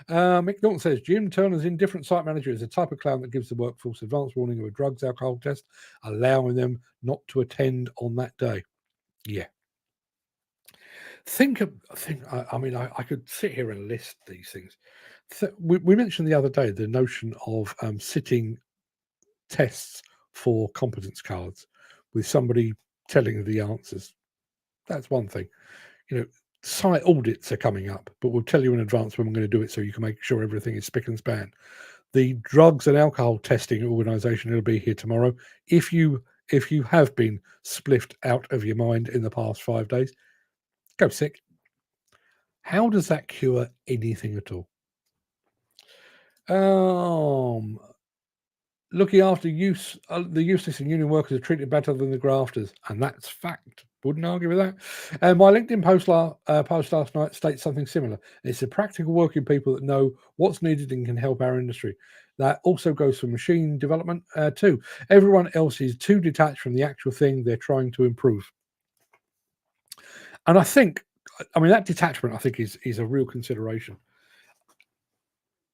Mick Norton says, Jim Turner's indifferent site manager is a type of clown that gives the workforce advance warning of a drugs alcohol test, allowing them not to attend on that day. Yeah. I could sit here and list these things. We mentioned the other day the notion of sitting tests for competence cards with somebody telling the answers. That's one thing. Site audits are coming up, but we'll tell you in advance when we're going to do it so you can make sure everything is spick and span. The drugs and alcohol testing organisation will be here tomorrow. If you have been spliffed out of your mind in the past 5 days, go sick. How does that cure anything at all? Looking after the useless and union workers are treated better than the grafters, and that's fact. Wouldn't argue with that. And my LinkedIn post last night states something similar. It's the practical working people that know what's needed and can help our industry. That also goes for machine development too. Everyone else is too detached from the actual thing they're trying to improve. And I think, that detachment, I think, is a real consideration.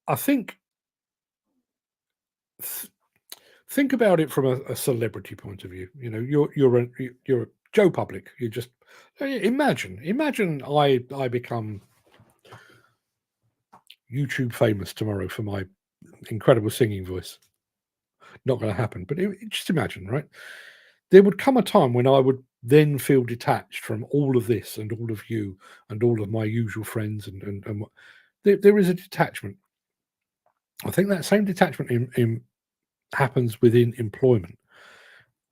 I think. Think about it from a celebrity point of view. You're a Joe Public. You just imagine I become YouTube famous tomorrow for my incredible singing voice. Not going to happen, but just imagine, right? There would come a time when I would then feel detached from all of this and all of you and all of my usual friends and there is a detachment. I think that same detachment happens within employment.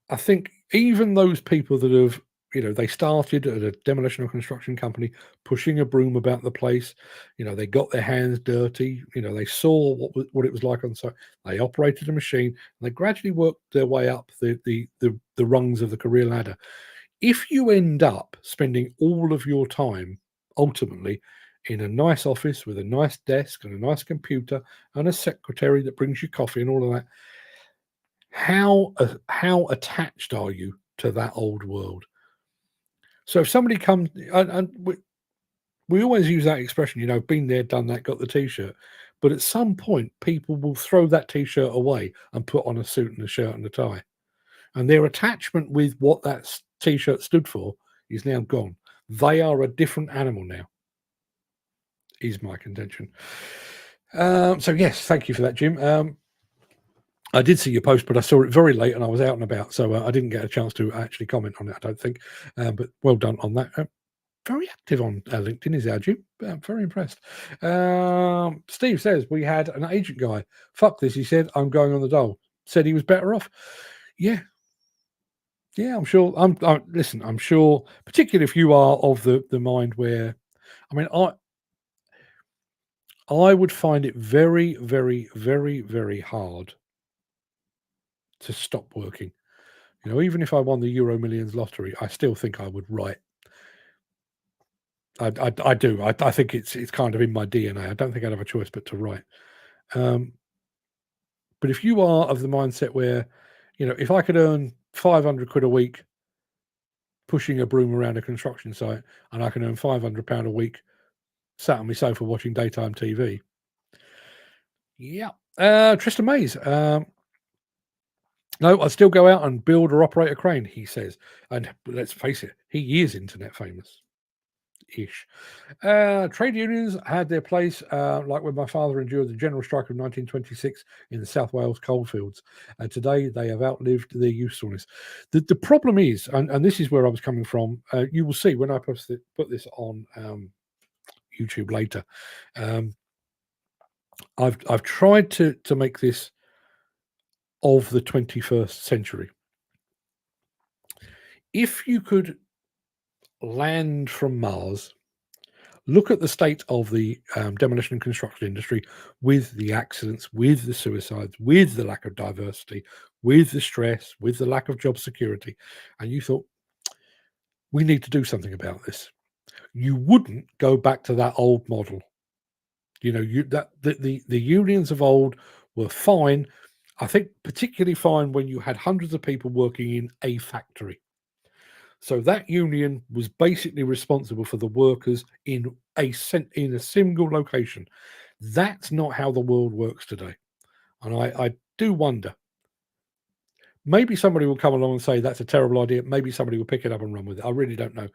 I think even those people that have, they started at a demolition or construction company pushing a broom about the place, they got their hands dirty, they saw what it was like on site. They operated a machine and they gradually worked their way up the rungs of the career ladder. If you end up spending all of your time ultimately in a nice office with a nice desk and a nice computer and a secretary that brings you coffee and all of that, how attached are you to that old world? So if somebody comes, and we always use that expression, been there, done that, got the T-shirt. But at some point, people will throw that T-shirt away and put on a suit and a shirt and a tie. And their attachment with what that T-shirt stood for is now gone. They are a different animal now, is my contention. So yes, thank you for that, Jim. I did see your post, but I saw it very late and I was out and about, so I didn't get a chance to actually comment on it, I don't think. But well done on that. very active on LinkedIn, is our Jim. I'm very impressed. Steve says, we had an agent guy. Fuck this, he said, I'm going on the dole. Said he was better off. Yeah, I'm sure. Listen, I'm sure, particularly if you are of the mind where, I mean, I would find it very, very, very, very hard to stop working. You know, even if I won the Euro Millions lottery, I still think I would write. I do. I think it's kind of in my DNA. I don't think I'd have a choice but to write. But if you are of the mindset where, you know, if I could earn 500 quid a week pushing a broom around a construction site, and I can earn £500 a week sat on my sofa watching daytime TV. Yeah. Tristan Mays. No, I'd still go out and build or operate a crane, he says. And let's face it, he is internet famous. Ish. Trade unions had their place, like when my father endured the general strike of 1926 in the South Wales coalfields. And today they have outlived their usefulness. The problem is, and this is where I was coming from, you will see when I put this on YouTube later. I've tried to make this of the 21st century. If you could land from Mars, look at the state of the demolition and construction industry with the accidents, with the suicides, with the lack of diversity, with the stress, with the lack of job security, and you thought, we need to do something about this. You wouldn't go back to that old model. You know, the unions of old were fine. I think particularly fine when you had hundreds of people working in a factory. So that union was basically responsible for the workers in a single location. That's not how the world works today. And I do wonder. Maybe somebody will come along and say that's a terrible idea. Maybe somebody will pick it up and run with it. I really don't know.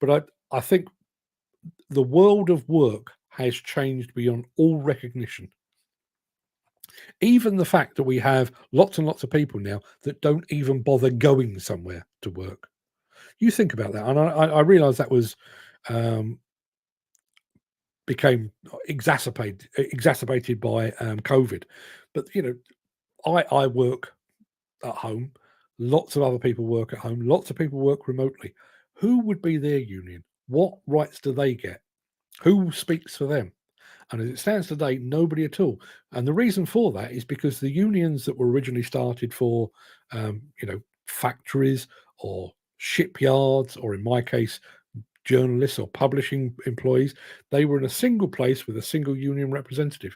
But I think the world of work has changed beyond all recognition. Even the fact that we have lots and lots of people now that don't even bother going somewhere to work. You think about that, and I realise that was became exacerbated by COVID. But you know, I work at home. Lots of other people work at home. Lots of people work remotely. Who would be their union? What rights do they get? Who speaks for them? And as it stands today, nobody at all. And the reason for that is because the unions that were originally started for, you know, factories or shipyards, or in my case, journalists or publishing employees, they were in a single place with a single union representative.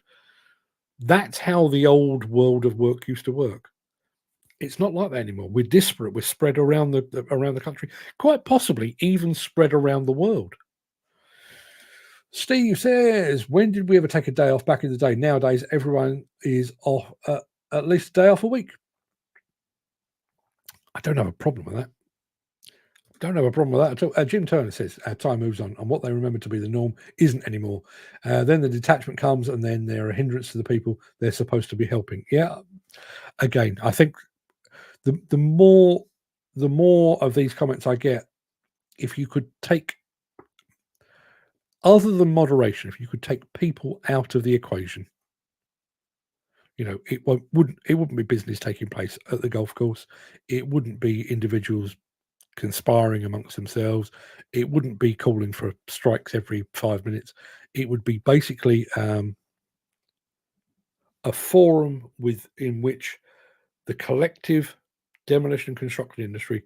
That's how the old world of work used to work. It's not like that anymore. We're disparate. We're spread around the country, quite possibly even spread around the world. Steve says, when did we ever take a day off back in the day? Nowadays, everyone is off at least a day off a week. I don't have a problem with that. Don't have a problem with that at all. Jim Turner says, time moves on, and what they remember to be the norm isn't anymore. Then the detachment comes, and then they're a hindrance to the people they're supposed to be helping. Yeah. Again, I think the more of these comments I get, if you could take, other than moderation, if you could take people out of the equation, you know, it wouldn't be business taking place at the golf course. It wouldn't be individuals conspiring amongst themselves. It wouldn't be calling for strikes every 5 minutes. It would be basically a forum in which the collective demolition and construction industry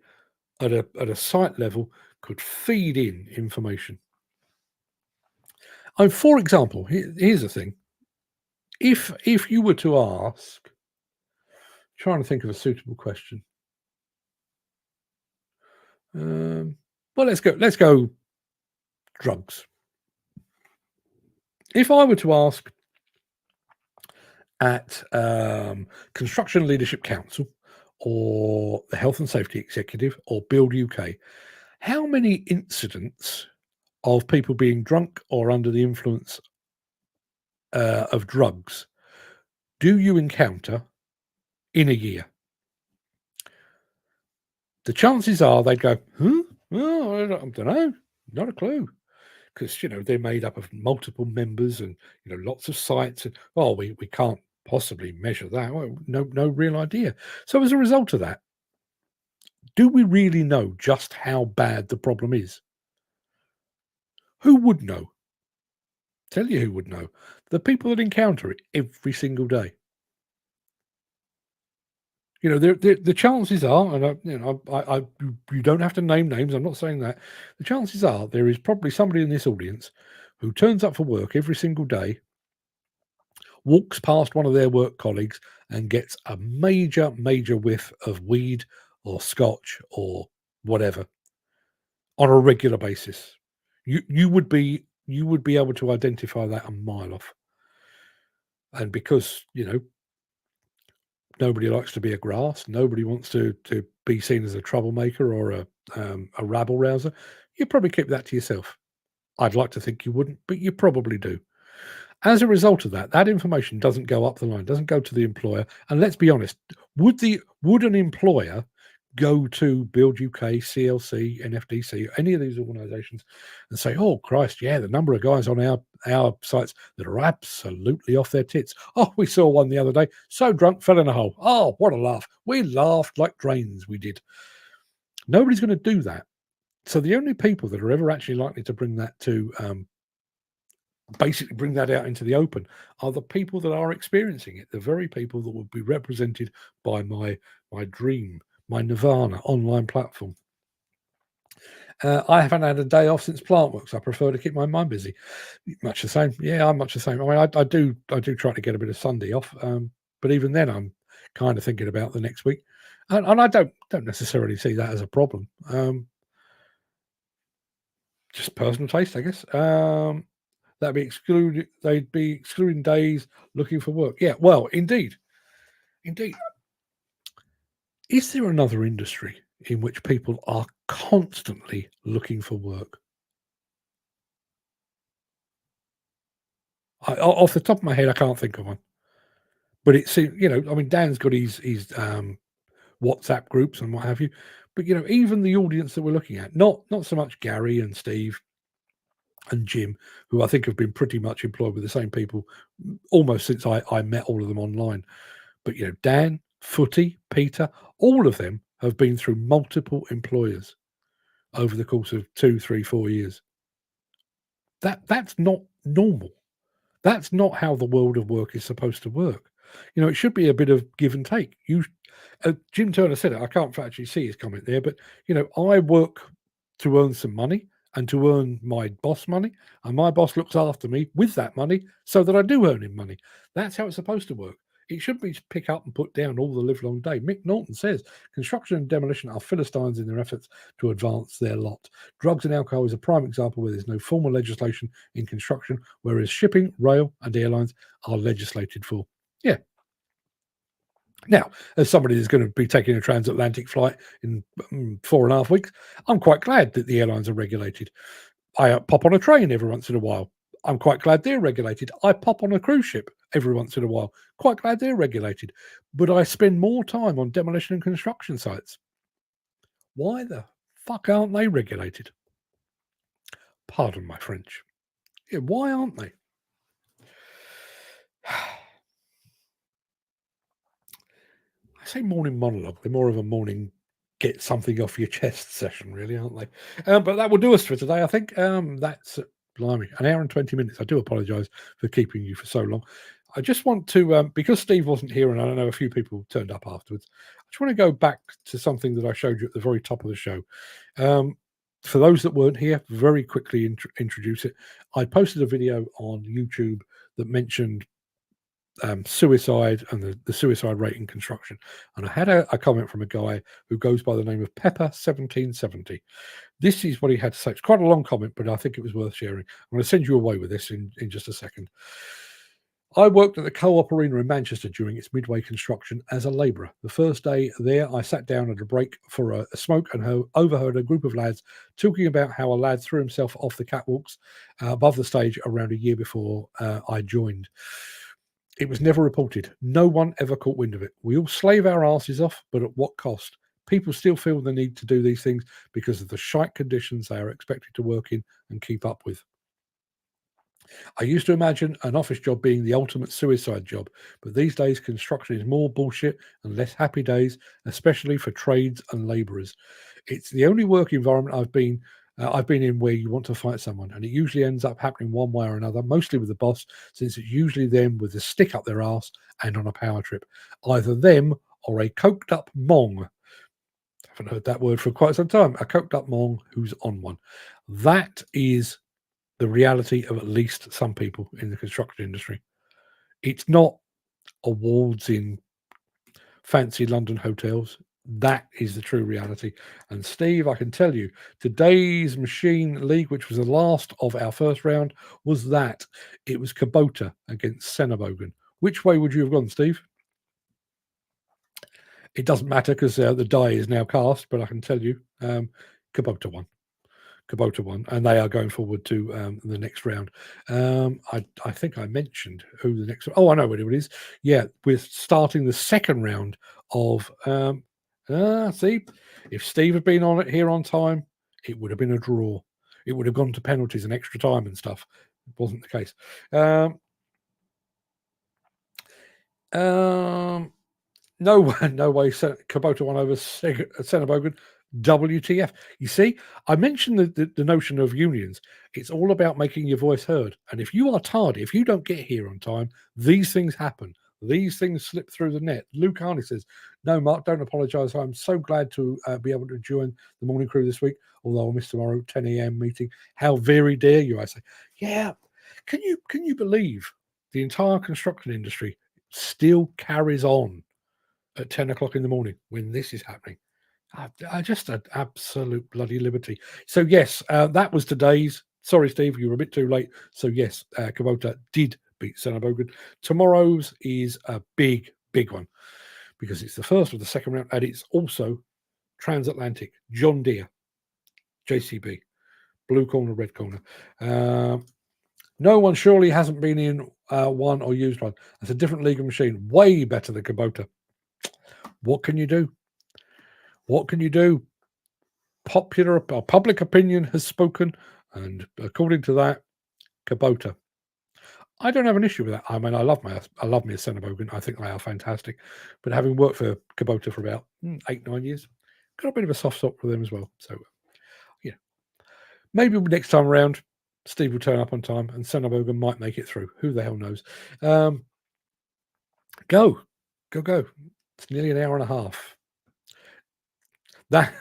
at a site level could feed in information. And for example, here's the thing. If you were to ask, trying to think of a suitable question. Well, let's go drugs. If I were to ask at Construction Leadership Council or the Health and Safety Executive or Build UK, how many incidents of people being drunk or under the influence of drugs do you encounter in a year? The chances are they'd go, huh? Oh, I don't know. Not a clue. Because, they're made up of multiple members and, lots of sites. And, we can't possibly measure that. Well, no real idea. So as a result of that, do we really know just how bad the problem is? Who would know? Tell you who would know. The people that encounter it every single day. The chances are, and you don't have to name names. I'm not saying that. The chances are there is probably somebody in this audience who turns up for work every single day, walks past one of their work colleagues, and gets a major whiff of weed or scotch or whatever on a regular basis. You would be able to identify that a mile off. And because nobody likes to be a grass. Nobody wants to be seen as a troublemaker or a rabble rouser. You probably keep that to yourself. I'd like to think you wouldn't, but you probably do. As a result of that, that information doesn't go up the line, doesn't go to the employer. And let's be honest, would an employer go to Build UK, CLC, NFDC, any of these organisations and say, "Oh Christ, yeah, the number of guys on our sites that are absolutely off their tits. Oh, we saw one the other day, so drunk, fell in a hole. Oh, what a laugh. We laughed like drains, we did." Nobody's going to do that. So the only people that are ever actually likely to bring that to basically bring that out into the open are the people that are experiencing it, the very people that would be represented by my dream, my nirvana online platform. I haven't had a day off since Plantworks. I prefer to keep my mind busy. Much the same. Yeah, I'm much the same. I mean, I do try to get a bit of Sunday off, but even then, I'm kind of thinking about the next week, and I don't necessarily see that as a problem. Just personal taste, I guess. They'd be excluding days looking for work. Yeah, well, indeed. Is there another industry in which people are constantly looking for work? Off the top of my head, I can't think of one. But it seems, Dan's got his WhatsApp groups and what have you. But even the audience that we're looking at, not so much Gary and Steve and Jim, who I think have been pretty much employed with the same people almost since I met all of them online. But Dan, Footy, Peter, all of them have been through multiple employers over the course of 2, 3, 4 years. That's not normal. That's not how the world of work is supposed to work. It should be a bit of give and take. Jim Turner said it. I can't actually see his comment there, but I work to earn some money and to earn my boss money, and my boss looks after me with that money so that I do earn him money. That's how it's supposed to work. It shouldn't be pick up and put down all the livelong day. Mick Norton says construction and demolition are Philistines in their efforts to advance their lot. Drugs and alcohol is a prime example where there's no formal legislation in construction, whereas shipping, rail, and airlines are legislated for. Yeah. Now, as somebody that's going to be taking a transatlantic flight in 4.5 weeks, I'm quite glad that the airlines are regulated. I pop on a train every once in a while. I'm quite glad they're regulated. I pop on a cruise ship every once in a while. Quite glad they're regulated. But I spend more time on demolition and construction sites. Why the fuck aren't they regulated? Pardon my French. Yeah, why aren't they? I say morning monologue. They're more of a morning get something off your chest session, really, aren't they? But that will do us for today, I think. That's blimey, an hour and 20 minutes. I do apologise for keeping you for so long. I just want to, because Steve wasn't here, and I know a few people turned up afterwards, I just want to go back to something that I showed you at the very top of the show. For those that weren't here, very quickly introduce it. I posted a video on YouTube that mentioned suicide and the suicide rate in construction. And I had a comment from a guy who goes by the name of Pepper1770. This is what he had to say. It's quite a long comment, but I think it was worth sharing. I'm going to send you away with this in just a second. I worked at the Co-op Arena in Manchester during its midway construction as a labourer. The first day there, I sat down at a break for a smoke and overheard a group of lads talking about how a lad threw himself off the catwalks above the stage around a year before I joined. It was never reported. No one ever caught wind of it. We all slave our asses off, but at what cost? People still feel the need to do these things because of the shite conditions they are expected to work in and keep up with. I used to imagine an office job being the ultimate suicide job, but these days construction is more bullshit and less happy days, especially for trades and labourers. It's the only work environment I've been in where you want to fight someone, and it usually ends up happening one way or another, mostly with the boss, since it's usually them with a stick up their arse and on a power trip. Either them or a coked up mong. I haven't heard that word for quite some time. A coked up mong who's on one. That is the reality of at least some people in the construction industry. It's not awards in fancy London hotels. That is the true reality. And Steve, I can tell you, today's Machine League, which was the last of our first round, was that. It was Kubota against Senebogen. Which way would you have gone, Steve? It doesn't matter because the die is now cast, but I can tell you, Kubota won. Kubota won, and they are going forward to the next round. I think I mentioned who the next. Oh, I know what it is. Yeah, we're starting the second round of. See, if Steve had been on it here on time, it would have been a draw. It would have gone to penalties and extra time and stuff. It wasn't the case. No way. Kubota won over Senebogen. WTF. You see, I mentioned the notion of unions. It's all about making your voice heard. And if you are tardy, if you don't get here on time, these things happen. These things slip through the net. Luke Harney says, no, Mark, don't apologise. I'm so glad to be able to join the morning crew this week, although I'll miss tomorrow, 10 a.m. meeting. How very dare you, I say. Yeah. Can you believe the entire construction industry still carries on at 10 o'clock in the morning when this is happening? I just an absolute bloody liberty. So yes, that was today's. Sorry, Steve, you were a bit too late. So yes, Kubota did beat Senebogen. Tomorrow's is a big one because it's the first of the second round, and it's also transatlantic. John Deere, JCB, blue corner, red corner. No one surely hasn't been in one or used one. It's a different legal machine, way better than Kubota. What can you do? What can you do? Public opinion has spoken, and according to that, Kubota. I don't have an issue with that. I mean, I love me a Senebogen. I think they are fantastic. But having worked for Kubota for about 8-9 years, got a bit of a soft spot for them as well. So, yeah, maybe next time around, Steve will turn up on time, and Senebogen might make it through. Who the hell knows? Go. It's nearly an hour and a half. That.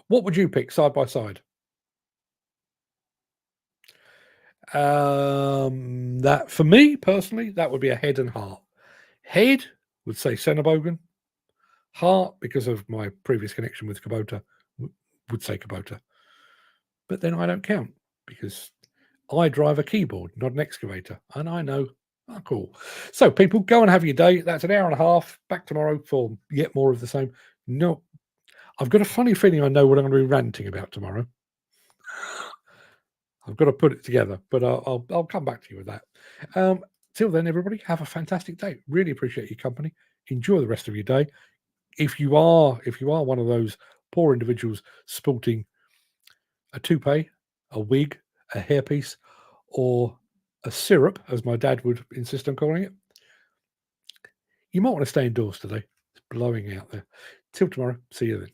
What would you pick side by side? That for me personally, that would be a head and heart. Head would say Senebogen. Heart, because of my previous connection with Kubota, would say Kubota. But then I don't count because I drive a keyboard, not an excavator, and I know. Oh, cool. So people, go and have your day. That's an hour and a half. Back tomorrow for yet more of the same. No, I've got a funny feeling I know what I'm going to be ranting about tomorrow. I've got to put it together, but I'll come back to you with that. Till then, everybody, have a fantastic day. Really appreciate your company. Enjoy the rest of your day. If you are one of those poor individuals sporting a toupee, a wig, a hairpiece, or a syrup, as my dad would insist on calling it, you might want to stay indoors today. It's blowing out there. Till tomorrow. See you then.